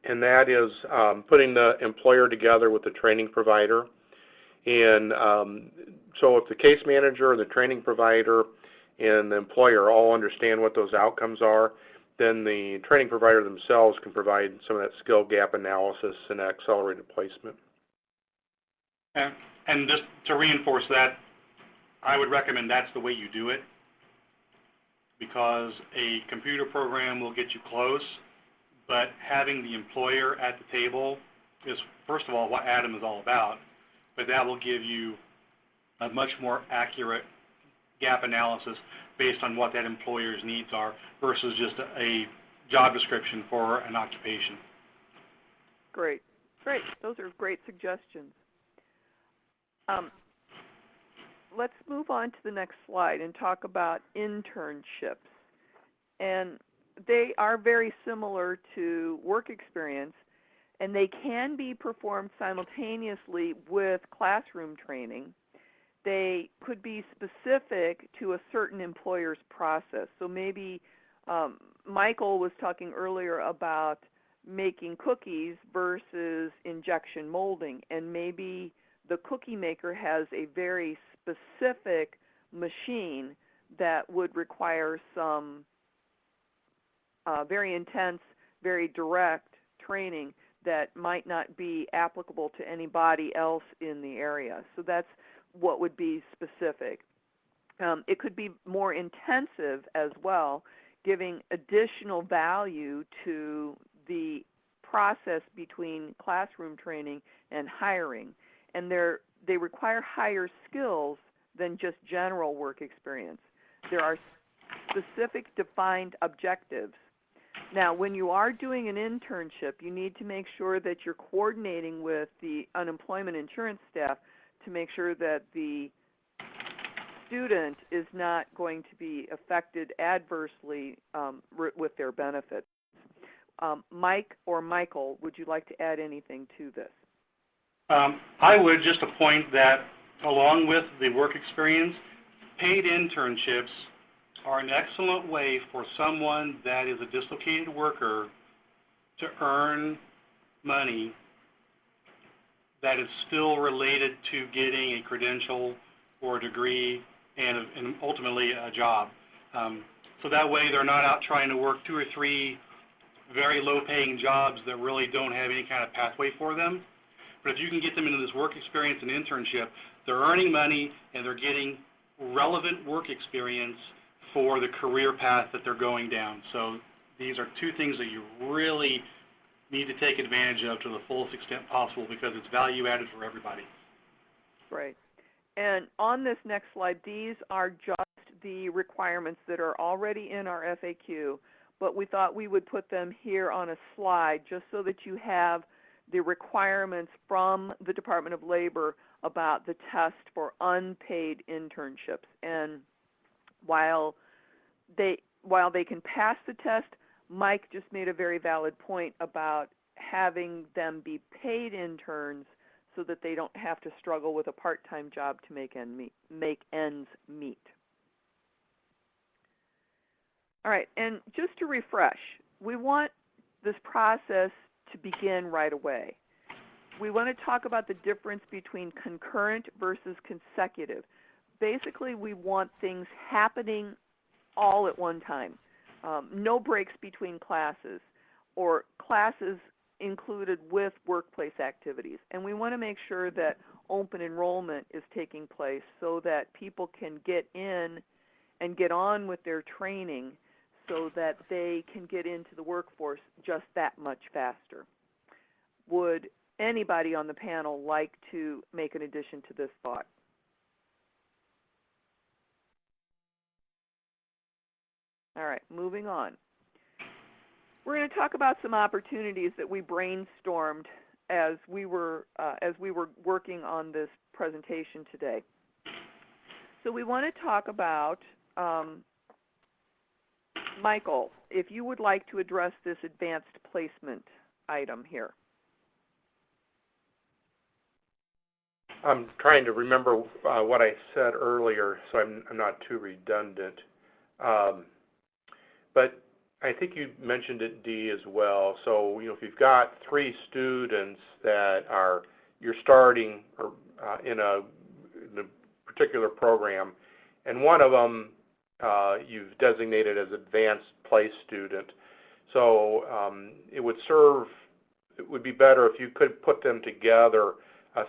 and that is putting the employer together with the training provider. And so if the case manager, the training provider, and the employer all understand what those outcomes are, then the training provider themselves can provide some of that skill gap analysis and accelerated placement. And just to reinforce that, I would recommend that's the way you do it, because a computer program will get you close, but having the employer at the table is, first of all, what ATIM is all about, but that will give you a much more accurate gap analysis based on what that employer's needs are versus just a job description for an occupation. Great. Great. Those are great suggestions. Let's move on to the next slide and talk about internships. And they are very similar to work experience, and they can be performed simultaneously with classroom training. They could be specific to a certain employer's process. So maybe Michael was talking earlier about making cookies versus injection molding, and maybe the cookie maker has a very specific machine that would require some very intense, very direct training that might not be applicable to anybody else in the area. So that's what would be specific. It could be more intensive as well, giving additional value to the process between classroom training and hiring. And they require higher skills than just general work experience. There are specific defined objectives. Now, when you are doing an internship, you need to make sure that you're coordinating with the unemployment insurance staff to make sure that the student is not going to be affected adversely with their benefits. Mike or Michael, would you like to add anything to this? I would just point that along with the work experience, paid internships are an excellent way for someone that is a dislocated worker to earn money that is still related to getting a credential or a degree and ultimately a job. So that way they're not out trying to work 2 or 3 very low-paying jobs that really don't have any kind of pathway for them. But if you can get them into this work experience and internship, they're earning money and they're getting relevant work experience for the career path that they're going down. So these are 2 things that you really need to take advantage of to the fullest extent possible because it's value added for everybody. Right. And on this next slide, these are just the requirements that are already in our FAQ, but we thought we would put them here on a slide just so that you have the requirements from the Department of Labor about the test for unpaid internships. And while they can pass the test, Mike just made a very valid point about having them be paid interns so that they don't have to struggle with a part-time job to make ends meet. All right, and just to refresh, we want this process to begin right away. we want to talk about the difference between concurrent versus consecutive. Basically, we want things happening all at one time. No breaks between classes or classes included with workplace activities. And we want to make sure that open enrollment is taking place so that people can get in and get on with their training so that they can get into the workforce just that much faster. Would anybody on the panel like to make an addition to this thought? All right, moving on. We're going to talk about some opportunities that we brainstormed as we were working on this presentation today. So we want to talk about, Michael, if you would like to address this advanced placement item here. I'm trying to remember what I said earlier, so I'm not too redundant. But I think you mentioned it, Dee, as well. So, if you've got 3 students that you're starting in a particular program, and one of them you've designated as advanced place student. So it would be better if you could put them together,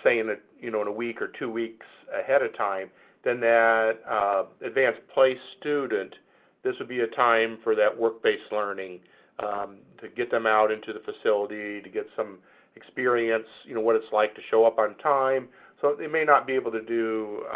say in a week or 2 weeks ahead of time. Then that advanced place student, this would be a time for that work-based learning, to get them out into the facility, to get some experience, what it's like to show up on time. So they may not be able to do,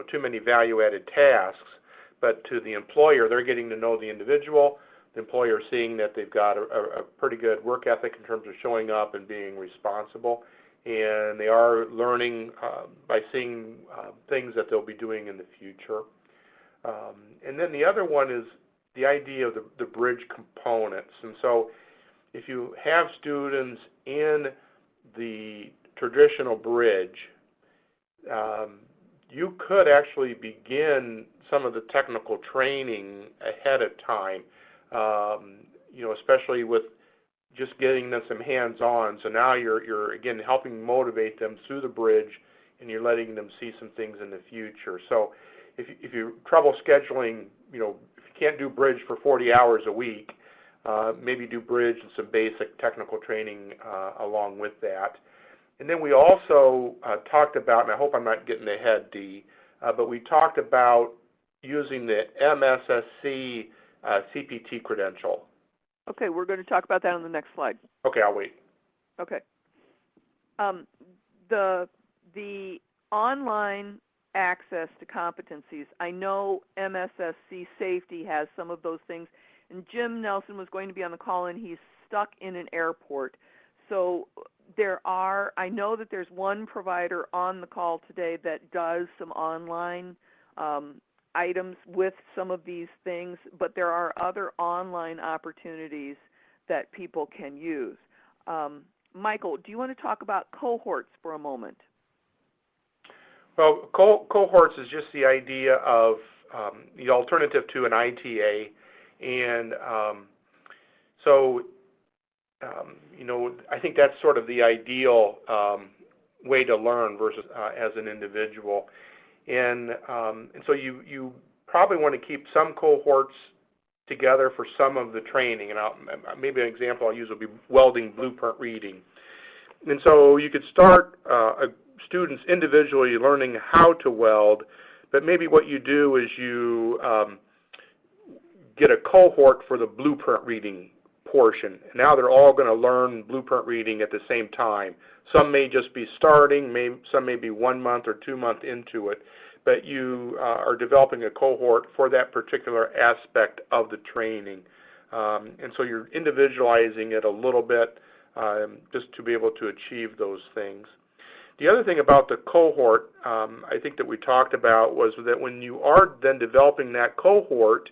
too many value-added tasks, but to the employer, they're getting to know the individual. The employer seeing that they've got a pretty good work ethic in terms of showing up and being responsible. And they are learning by seeing things that they'll be doing in the future. And then the other one is the idea of the bridge components. And so if you have students in the traditional bridge, you could actually begin some of the technical training ahead of time, especially with just getting them some hands-on. So now you're again helping motivate them through the bridge, and you're letting them see some things in the future. So if you're trouble scheduling, if you can't do bridge for 40 hours a week, maybe do bridge and some basic technical training along with that. And then we also talked about, and I hope I'm not getting ahead, Dee, but we talked about using the MSSC CPT credential. Okay, we're going to talk about that on the next slide. Okay, I'll wait. Okay. The online access to competencies, I know MSSC Safety has some of those things, and Jim Nelson was going to be on the call, and he's stuck in an airport. So I know that there's one provider on the call today that does some online items with some of these things, but there are other online opportunities that people can use. Michael, do you want to talk about cohorts for a moment? Well, cohorts is just the idea of the alternative to an ITA, and I think that's sort of the ideal way to learn versus as an individual. And so you probably want to keep some cohorts together for some of the training. And maybe an example I'll use will be welding blueprint reading. And so you could start students individually learning how to weld, but maybe what you do is you get a cohort for the blueprint reading portion. Now they're all going to learn blueprint reading at the same time. Some may just be starting, some may be 1 month or 2 months into it, but you are developing a cohort for that particular aspect of the training. And so you're individualizing it a little bit just to be able to achieve those things. The other thing about the cohort, I think that we talked about, was that when you are then developing that cohort,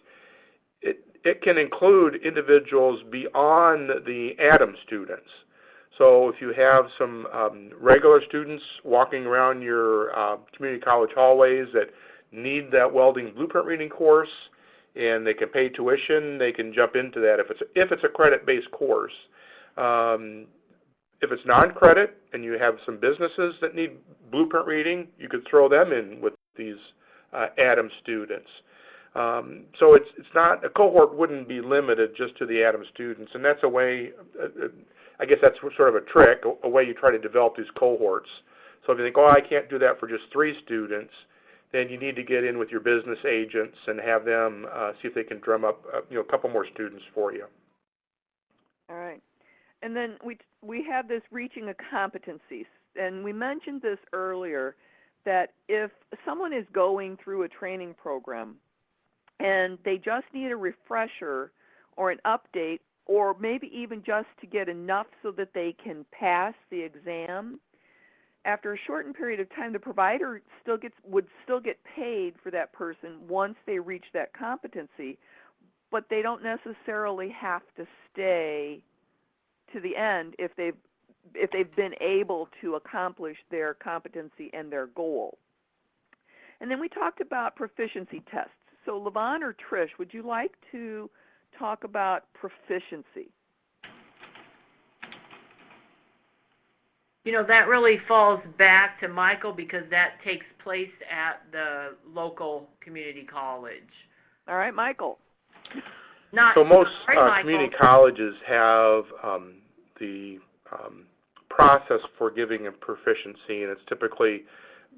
it can include individuals beyond the ATIM students. So if you have some regular students walking around your community college hallways that need that welding blueprint reading course, and they can pay tuition, they can jump into that if it's a credit-based course. if it's non-credit and you have some businesses that need blueprint reading, you could throw them in with these ATIM students. So it's not, a cohort wouldn't be limited just to the ATIM students, and that's a way, I guess that's sort of a trick, a way you try to develop these cohorts. So if you think, oh, I can't do that for just 3 students, then you need to get in with your business agents and have them see if they can drum up a couple more students for you. All right. And then we have this reaching a competency, and we mentioned this earlier, that if someone is going through a training program and they just need a refresher or an update, or maybe even just to get enough so that they can pass the exam, after a shortened period of time, the provider would still get paid for that person once they reach that competency, but they don't necessarily have to stay to the end if they've been able to accomplish their competency and their goal. And then we talked about proficiency tests. So Levon or Trish, would you like to talk about proficiency? You know, that really falls back to Michael because that takes place at the local community college. All right, Michael. So most Michael. community colleges have the process for giving a proficiency, and it's typically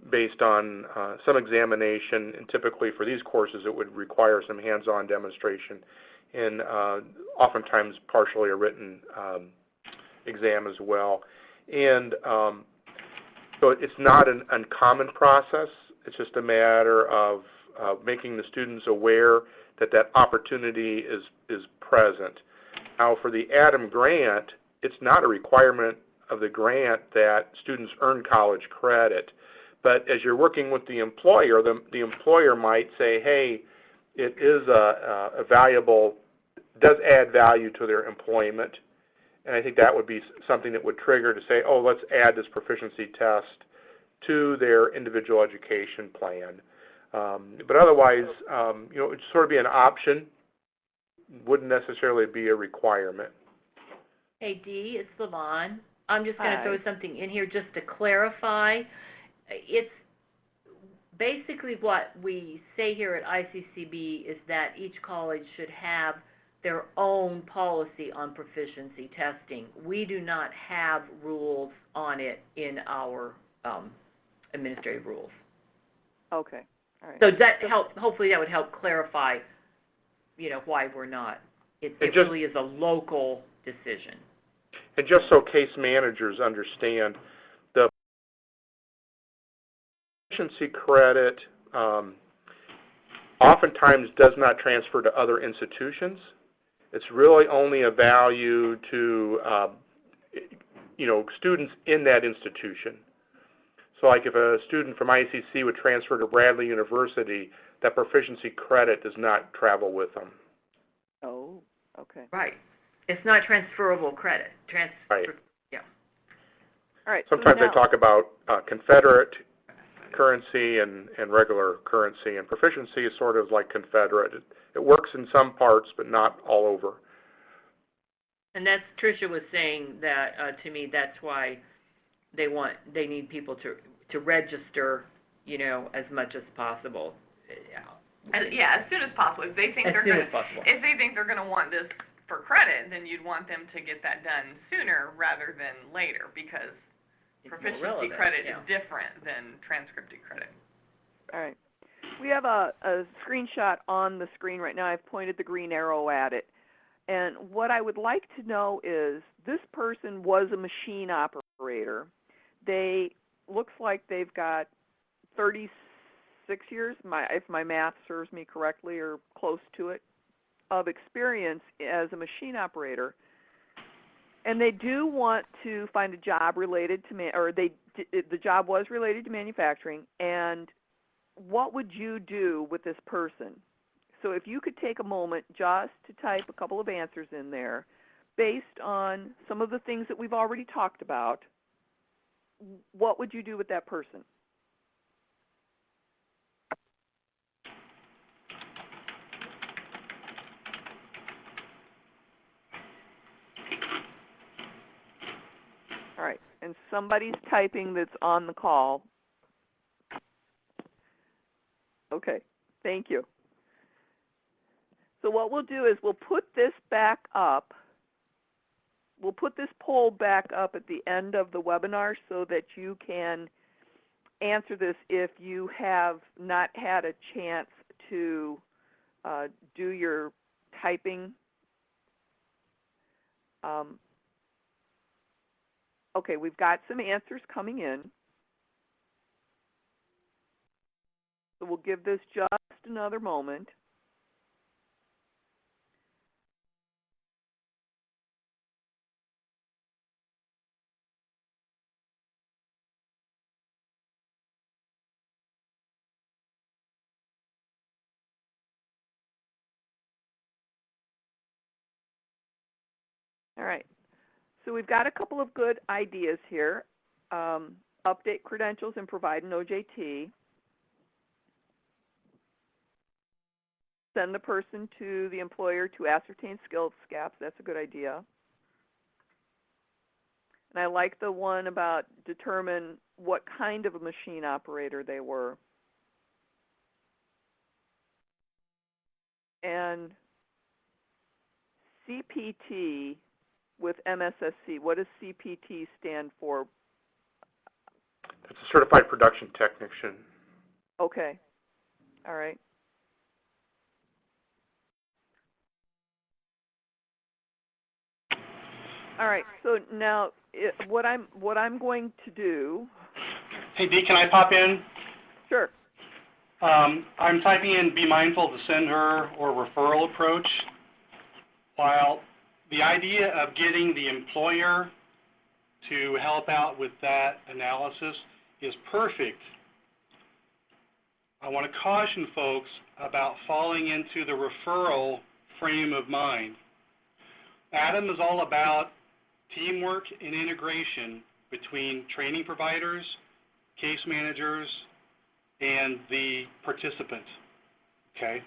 based on some examination, and typically for these courses it would require some hands-on demonstration and oftentimes partially a written exam as well. And so it's not an uncommon process. It's just a matter of making the students aware that opportunity is present. Now, for the ATIM grant, it's not a requirement of the grant that students earn college credit. But as you're working with the employer, the employer might say, hey, it is a valuable, does add value to their employment. And I think that would be something that would trigger to say, oh, let's add this proficiency test to their individual education plan. But otherwise, it'd sort of be an option, wouldn't necessarily be a requirement. Hey, Dee, it's Levon. I'm just going to Hi. throw something in here just to clarify. It's basically what we say here at ICCB is that each college should have their own policy on proficiency testing. We do not have rules on it in our administrative rules. Okay. All right. So that hopefully that would help clarify, why we're not. It really is a local decision. And just so case managers understand, the proficiency credit oftentimes does not transfer to other institutions. It's really only a value to students in that institution. So like if a student from ICC would transfer to Bradley University, that proficiency credit does not travel with them. Oh, okay. Right. It's not transferable credit. Right. Yeah. All right. Sometimes so they talk about Confederate currency and regular currency, and proficiency is sort of like Confederate. It works in some parts, but not all over. And that's, Tricia was saying that to me, that's why they need people to register, as much as possible. Yeah, as soon as possible. If they think As they're soon going as possible. if they think they're going to want this for credit, then you'd want them to get that done sooner rather than later, because It's more proficiency relevant, credit yeah. is different than transcripted credit. All right. We have a screenshot on the screen right now. I've pointed the green arrow at it. And what I would like to know is, this person was a machine operator. Looks like they've got 36 years, if my math serves me correctly, or close to it, of experience as a machine operator. And they do want to find a job related to, the job was related to manufacturing. And what would you do with this person? So if you could take a moment just to type a couple of answers in there based on some of the things that we've already talked about, what would you do with that person? All All right, and somebody's typing that's on the call. Okay, thank you. So what we'll do is we'll put this back up. We'll put this poll back up at the end of the webinar so that you can answer this if you have not had a chance to do your typing. Okay, we've got some answers coming in. So we'll give this just another moment. All right, so we've got a couple of good ideas here. Update credentials and provide an OJT. Send the person to the employer to ascertain skills gaps. That's a good idea. And I like the one about determine what kind of a machine operator they were. And CPT with MSSC, what does CPT stand for? That's a certified production technician. Okay. All right. All right. So now what I'm going to do. Hey, Dee, can I pop in? Sure. I'm typing in be mindful to send her or referral approach. While the idea of getting the employer to help out with that analysis is perfect, I want to caution folks about falling into the referral frame of mind. ATIM is all about teamwork and integration between training providers, case managers, and the participant, okay?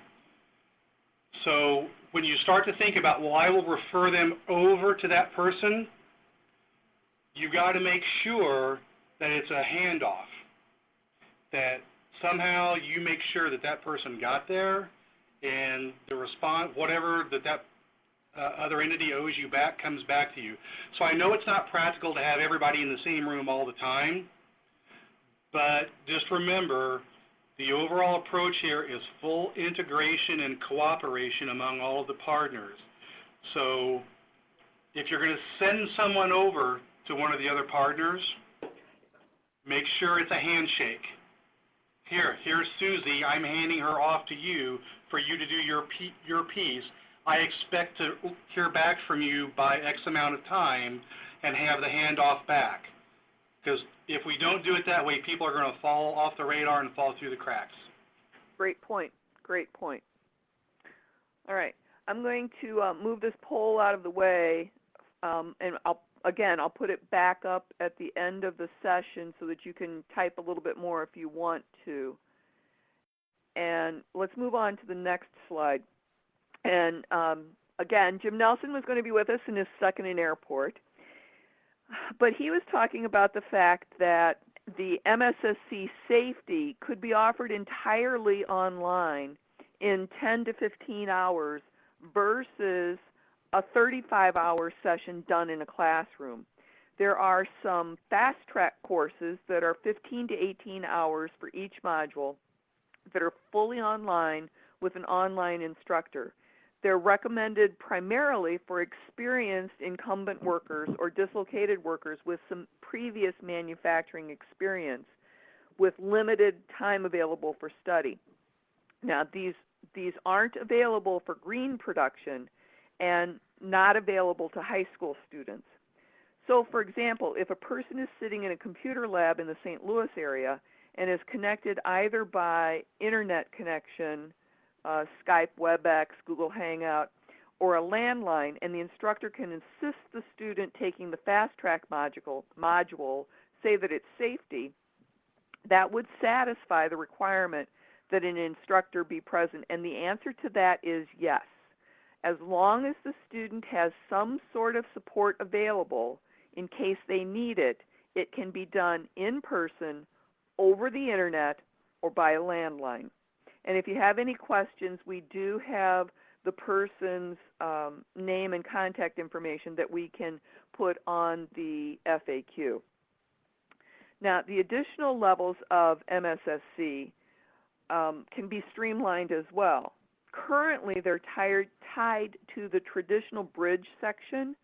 So when you start to think about, well, I will refer them over to that person, you got to make sure that it's a handoff, that somehow you make sure that that person got there and the response, whatever that other entity owes you back comes back to you. So I know it's not practical to have everybody in the same room all the time, but just remember the overall approach here is full integration and cooperation among all of the partners. So if you're going to send someone over to one of the other partners, make sure it's a handshake. Here's Susie. I'm handing her off to you for you to do your piece. I expect to hear back from you by X amount of time and have the handoff back. Because if we don't do it that way, people are going to fall off the radar and fall through the cracks. Great point. Great point. All right. I'm going to move this poll out of the way, and I'll put it back up at the end of the session so that you can type a little bit more if you want to. And let's move on to the next slide. And again, Jim Nelson was going to be with us in his second in airport, but he was talking about the fact that the MSSC safety could be offered entirely online in 10 to 15 hours versus a 35-hour session done in a classroom. There are some fast-track courses that are 15 to 18 hours for each module that are fully online with an online instructor. They're recommended primarily for experienced incumbent workers or dislocated workers with some previous manufacturing experience with limited time available for study. Now, these aren't available for green production and not available to high school students. So, for example, if a person is sitting in a computer lab in the St. Louis area and is connected either by internet connection, Skype, WebEx, Google Hangout, or a landline, and the instructor can assist the student taking the fast-track module, say that it's safety, that would satisfy the requirement that an instructor be present. And the answer to that is yes. As long as the student has some sort of support available, in case they need it, it can be done in person, over the internet, or by a landline. And if you have any questions, we do have the person's name and contact information that we can put on the FAQ. Now, the additional levels of MSSC can be streamlined as well. Currently, they're tied to the traditional bridge section,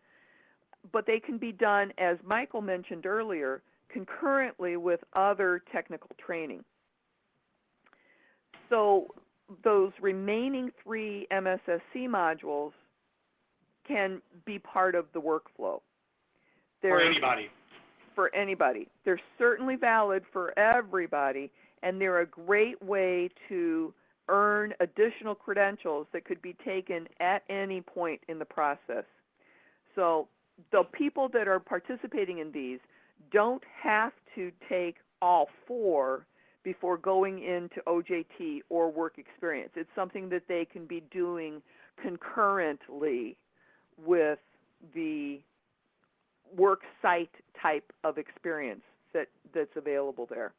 but they can be done, as Michael mentioned earlier, concurrently with other technical training. So those remaining 3 MSSC modules can be part of the workflow. For anybody. For anybody. They're certainly valid for everybody, and they're a great way to earn additional credentials that could be taken at any point in the process. So the people that are participating in these don't have to take all 4 before going into OJT or work experience. It's something that they can be doing concurrently with the work site type of experience that's available there.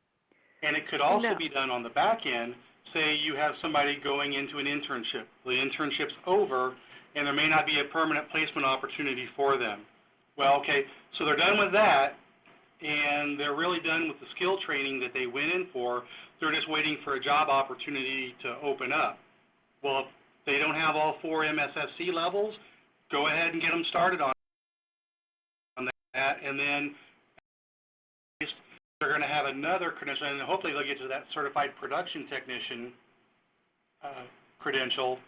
And it could also be done on the back end. Say you have somebody going into an internship. The internship's over, and there may not be a permanent placement opportunity for them. Well, okay, so they're done with that, and they're really done with the skill training that they went in for. They're just waiting for a job opportunity to open up. Well, if they don't have all 4 MSSC levels, go ahead and get them started on that, and then they're going to have another credential, and hopefully they'll get to that certified production technician credential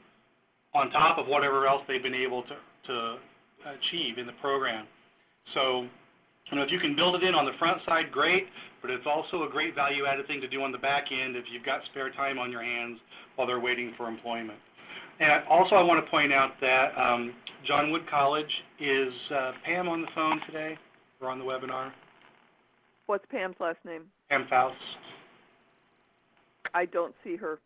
on top of whatever else they've been able to achieve in the program. So, if you can build it in on the front side, great, but it's also a great value-added thing to do on the back end if you've got spare time on your hands while they're waiting for employment. And also I want to point out that John Wood College, is Pam on the phone today or on the webinar? What's Pam's last name? Pam Faust. I don't see her.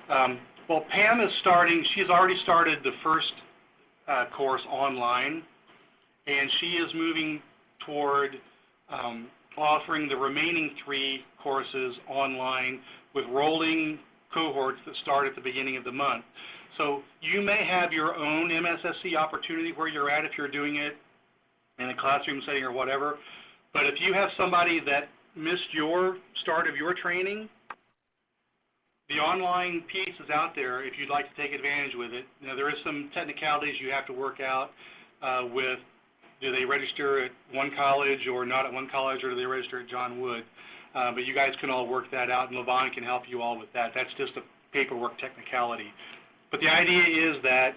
Well, Pam is starting, she's already started the first course online, and she is moving toward offering the remaining 3 courses online with rolling cohorts that start at the beginning of the month. So you may have your own MSSC opportunity where you're at if you're doing it in a classroom setting or whatever, but if you have somebody that missed your start of your training, the online piece is out there if you'd like to take advantage with it. Now, there is some technicalities you have to work out with, do they register at one college or not at one college, or do they register at John Wood? But you guys can all work that out, and Levon can help you all with that. That's just a paperwork technicality. But the idea is that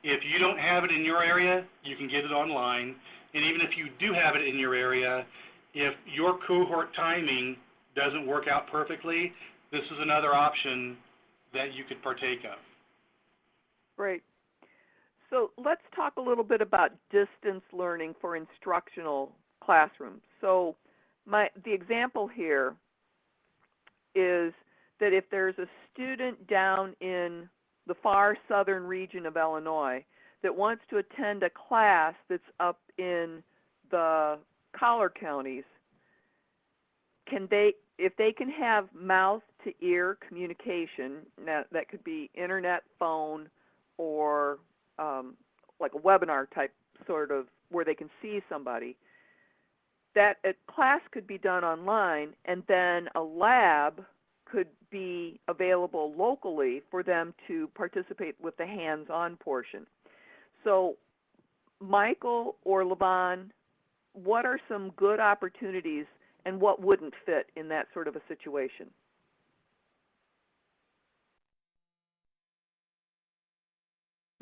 if you don't have it in your area, you can get it online. And even if you do have it in your area, if your cohort timing doesn't work out perfectly, this is another option that you could partake of. Great. So let's talk a little bit about distance learning for instructional classrooms. So the example here is that if there's a student down in the far southern region of Illinois that wants to attend a class that's up in the collar counties, if they can have mouth-to-ear communication, that could be internet, phone, or like a webinar type sort of where they can see somebody, that a class could be done online, and then a lab could be available locally for them to participate with the hands-on portion. So Michael or Levon, what are some good opportunities and what wouldn't fit in that sort of a situation?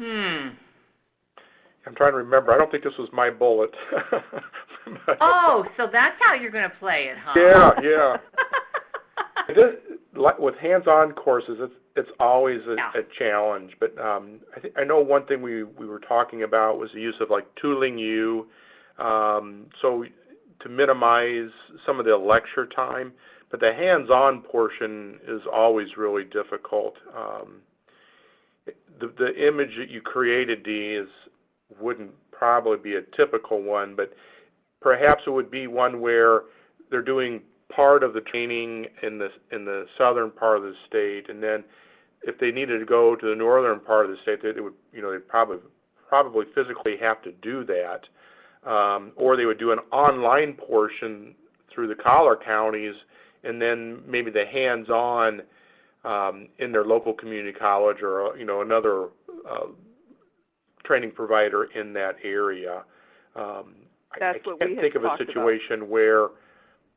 I'm trying to remember. I don't think this was my bullet. Oh, so that's how you're going to play it, huh? Yeah. With hands-on courses, it's always a challenge. But I know one thing we were talking about was the use of like Tooling U, so to minimize some of the lecture time. But the hands-on portion is always really difficult. The image that you created, Dee, wouldn't probably be a typical one, but perhaps it would be one where they're doing part of the training in the southern part of the state, and then if they needed to go to the northern part of the state, they would, they'd probably physically have to do that, or they would do an online portion through the collar counties, and then maybe the hands-on in their local community college or another training provider in that area. I That's what we can't had think of a talked about. situation where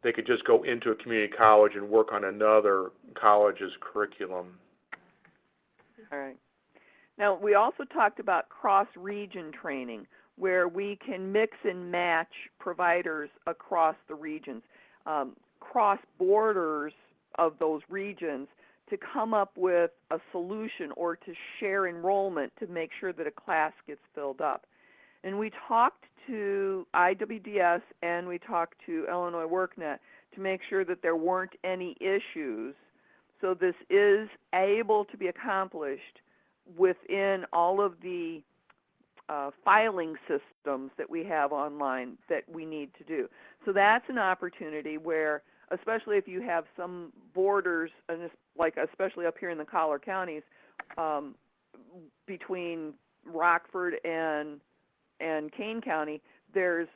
they could just go into a community college and work on another college's curriculum. All right. Now, we also talked about cross-region training, where we can mix and match providers across the regions, cross borders of those regions to come up with a solution or to share enrollment to make sure that a class gets filled up. And we talked to IWDS and we talked to Illinois WorkNet to make sure that there weren't any issues. So this is able to be accomplished within all of the filing systems that we have online that we need to do. So that's an opportunity where, especially if you have some borders, and like especially up here in the collar counties, between Rockford and Kane County, there's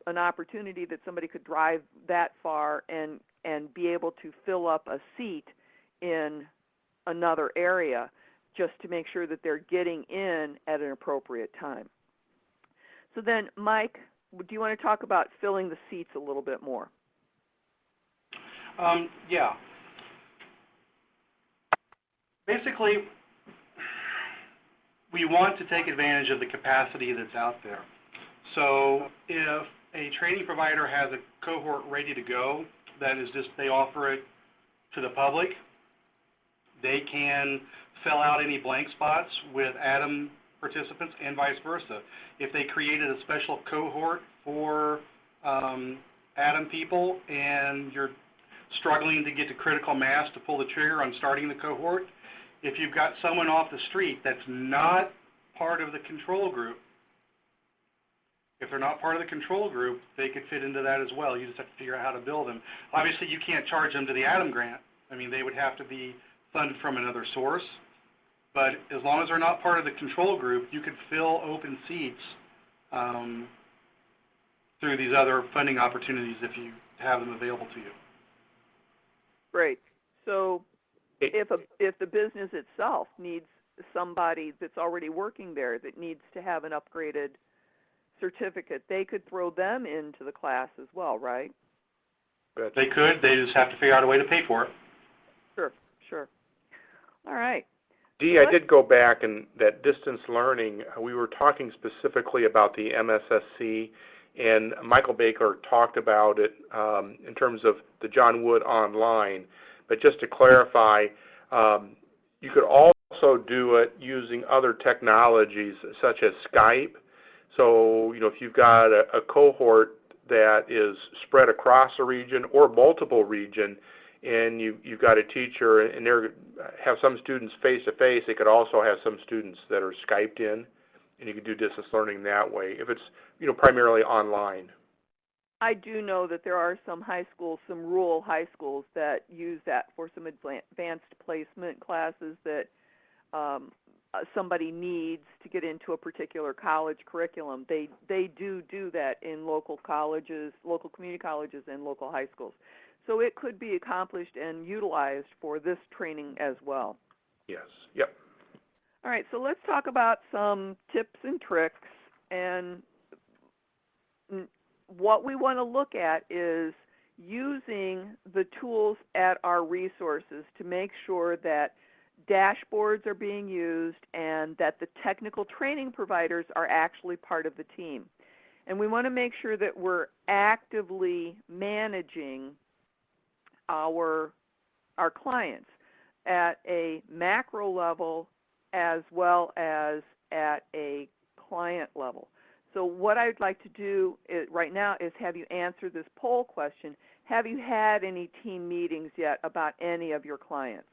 an opportunity that somebody could drive that far and be able to fill up a seat in another area just to make sure that they're getting in at an appropriate time. So then, Mike, do you want to talk about filling the seats a little bit more? Yeah. Basically, we want to take advantage of the capacity that's out there. So if a training provider has a cohort ready to go, that is just they offer it to the public, they can fill out any blank spots with ATIM participants and vice versa. If they created a special cohort for ATIM people and you're struggling to get to critical mass to pull the trigger on starting the cohort, if you've got someone off the street that's not part of the control group, if they're not part of the control group, they could fit into that as well. You just have to figure out how to bill them. Obviously, you can't charge them to the ATIM grant. I mean, they would have to be funded from another source. But as long as they're not part of the control group, you could fill open seats through these other funding opportunities if you have them available to you. Great. So if the business itself needs somebody that's already working there that needs to have an upgraded certificate, they could throw them into the class as well, right? They could. They just have to figure out a way to pay for it. Sure, sure. All right. Dee, I did go back, and that distance learning, we were talking specifically about the MSSC, and Michael Baker talked about it in terms of the John Wood online. But just to clarify, you could also do it using other technologies such as Skype. So, if you've got a cohort that is spread across a region or multiple region, and you've got a teacher and they have some students face-to-face, they could also have some students that are Skyped in, and you could do distance learning that way if it's, primarily online. I do know that there are some high schools, some rural high schools that use that for some advanced placement classes that somebody needs to get into a particular college curriculum. They do that in local colleges, local community colleges, and local high schools. So it could be accomplished and utilized for this training as well. Yes. Yep. All right, so let's talk about some tips and tricks. And what we want to look at is using the tools at our resources to make sure that dashboards are being used and that the technical training providers are actually part of the team. And we want to make sure that we're actively managing our clients at a macro level as well as at a client level. So what I'd like to do right now is have you answer this poll question. Have you had any team meetings yet about any of your clients?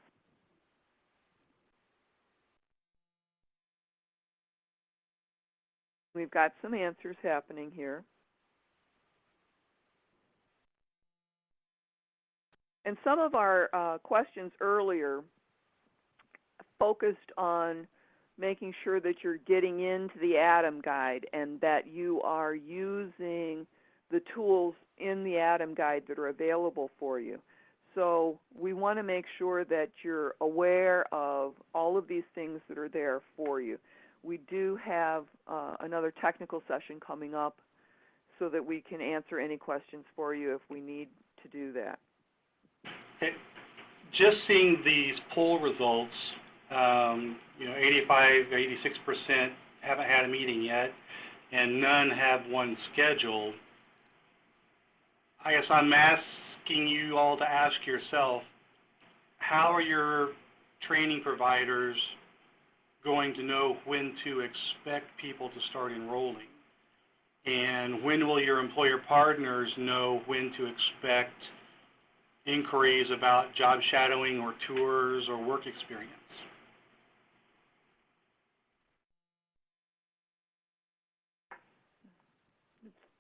We've got some answers happening here. And some of our questions earlier focused on making sure that you're getting into the ATIM guide and that you are using the tools in the ATIM guide that are available for you. So we want to make sure that you're aware of all of these things that are there for you. We do have another technical session coming up so that we can answer any questions for you if we need to do that. Okay. Just seeing these poll results, 85, 86% haven't had a meeting yet, and none have one scheduled. I guess I'm asking you all to ask yourself, how are your training providers going to know when to expect people to start enrolling? And when will your employer partners know when to expect inquiries about job shadowing or tours or work experience?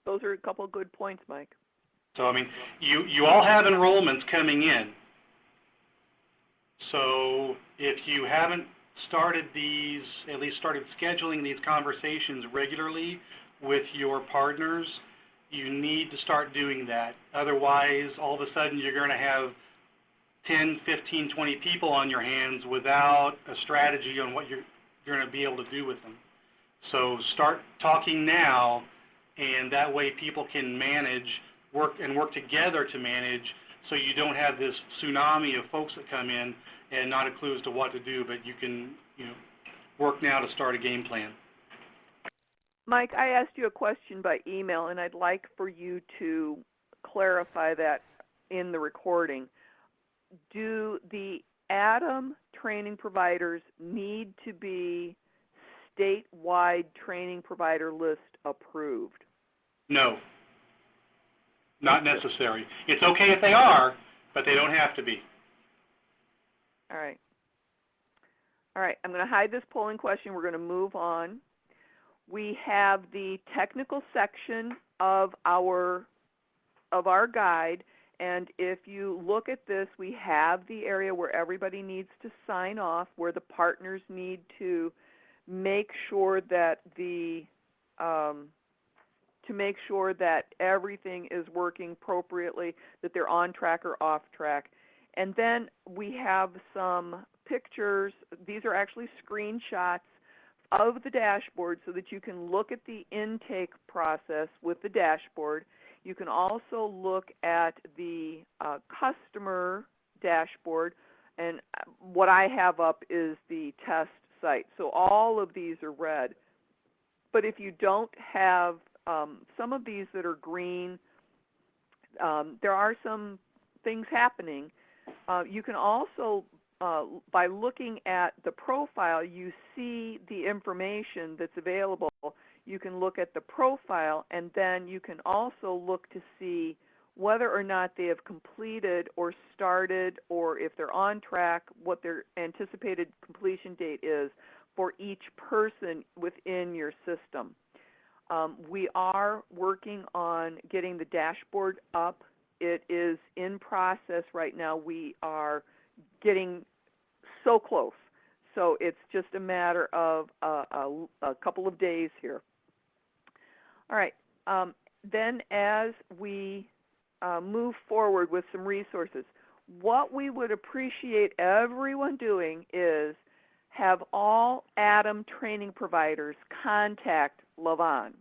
Those are a couple of good points, Mike. So, I mean, you all have enrollments coming in. So if you haven't started these, at least started scheduling these conversations regularly with your partners, you need to start doing that. Otherwise, all of a sudden, you're going to have 10, 15, 20 people on your hands without a strategy on what you're going to be able to do with them. So start talking now, and that way people can manage, work together to manage, so you don't have this tsunami of folks that come in and not a clue as to what to do, but you can, work now to start a game plan. Mike, I asked you a question by email, and I'd like for you to clarify that in the recording. Do the ATIM training providers need to be statewide training provider list approved? No, not necessary. It's okay if they are, but they don't have to be. All right. All right, I'm going to hide this polling question. We're going to move on. We have the technical section of our guide, and if you look at this, we have the area where everybody needs to sign off, where the partners need to make sure that everything is working appropriately, that they're on track or off track. And then we have some pictures. These are actually screenshots of the dashboard so that you can look at the intake process with the dashboard. You can also look at the customer dashboard, and what I have up is the test site. So all of these are red. But if you don't have some of these that are green, there are some things happening. You can also, by looking at the profile, you see the information that's available. You can look at the profile, and then you can also look to see whether or not they have completed or started, or if they're on track, what their anticipated completion date is for each person within your system. We are working on getting the dashboard up. It is in process right now. We are getting so close. So it's just a matter of a couple of days here. All right. Then as we move forward with some resources, what we would appreciate everyone doing is have all ATIM training providers contact Lavon.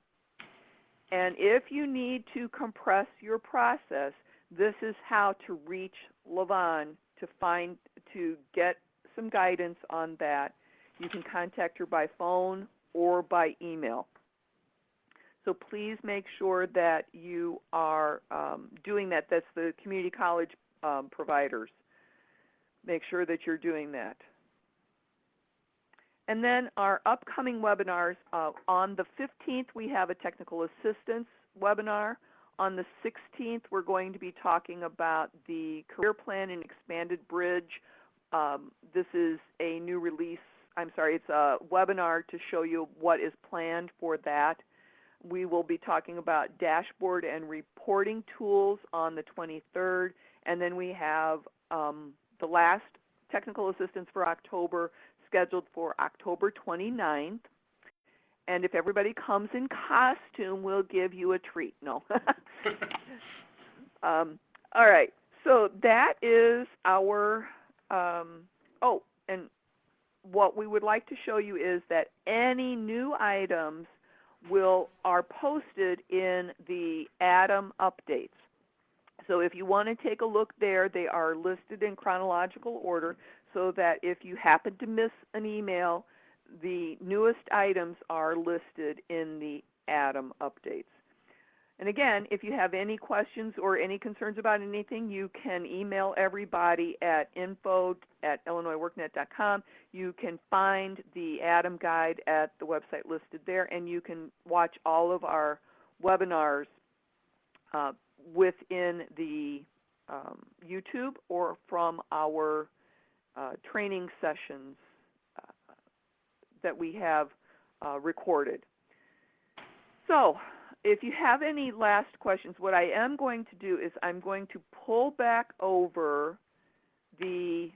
And if you need to compress your process, this is how to reach Lavon to get some guidance on that. You can contact her by phone or by email. So please make sure that you are doing that. That's the community college providers. Make sure that you're doing that. And then our upcoming webinars, on the 15th we have a technical assistance webinar. On the 16th we're going to be talking about the career plan and expanded bridge. This is a new release, it's a webinar to show you what is planned for that. We will be talking about dashboard and reporting tools on the 23rd, and then we have the last technical assistance for October scheduled for October 29th. And if everybody comes in costume, we'll give you a treat. No. All right. So that is our, oh, and what we would like to show you is that any new items are posted in the ATIM updates. So if you want to take a look there, they are listed in chronological order so that if you happen to miss an email, the newest items are listed in the ATIM updates. And again, if you have any questions or any concerns about anything, you can email everybody at info@illinoisworknet.com. You can find the ATIM guide at the website listed there, and you can watch all of our webinars within the YouTube or from our training sessions that we have recorded. So if you have any last questions, what I am going to do is I'm going to pull back over the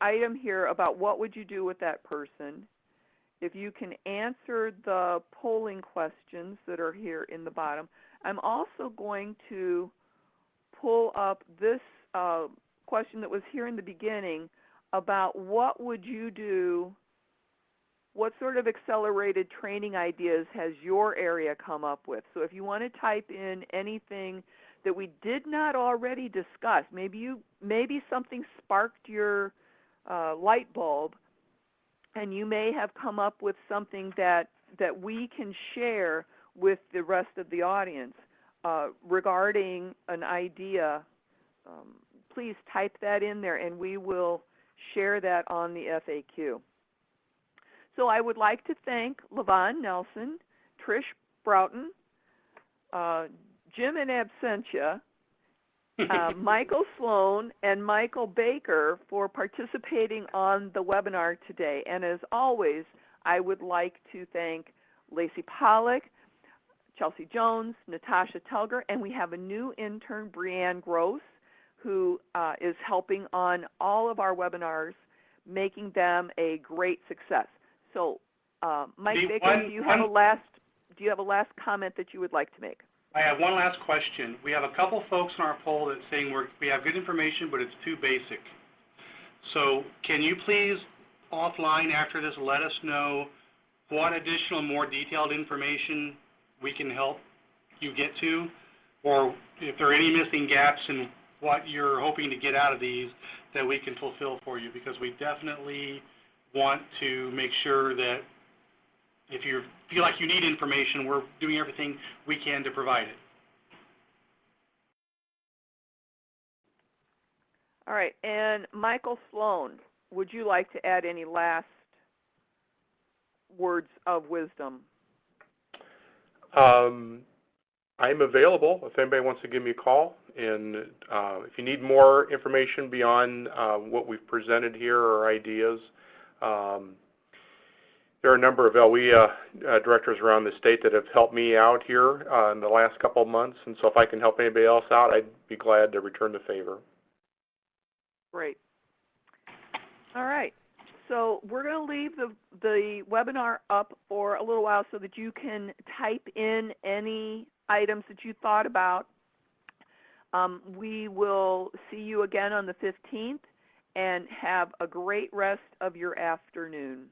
item here about what would you do with that person. If you can answer the polling questions that are here in the bottom, I'm also going to pull up this question that was here in the beginning about what would you do, what sort of accelerated training ideas has your area come up with? So if you want to type in anything that we did not already discuss, maybe something sparked your light bulb, and you may have come up with something that we can share with the rest of the audience regarding an idea. Please type that in there, and we will share that on the FAQ. So I would like to thank Levon Nelson, Trish Broughton, Jim in absentia, Michael Sloan, and Michael Baker for participating on the webinar today. And as always, I would like to thank Lacey Pollock, Chelsea Jones, Natasha Telger, and we have a new intern, Brianne Gross, who is helping on all of our webinars, making them a great success. So, Mike Baker, do you have a last comment that you would like to make? I have one last question. We have a couple folks on our poll that's saying we have good information, but it's too basic. So can you please, offline after this, let us know what additional, more detailed information we can help you get to, or if there are any missing gaps in what you're hoping to get out of these that we can fulfill for you, because we definitely want to make sure that if you feel like you need information, we're doing everything we can to provide it. All right, and Michael Sloan, would you like to add any last words of wisdom? I'm available if anybody wants to give me a call, and if you need more information beyond what we've presented here or ideas, there are a number of LE directors around the state that have helped me out here in the last couple of months, and so if I can help anybody else out, I'd be glad to return the favor. Great. All right. So we're going to leave the webinar up for a little while so that you can type in any items that you thought about. We will see you again on the 15th, and have a great rest of your afternoon.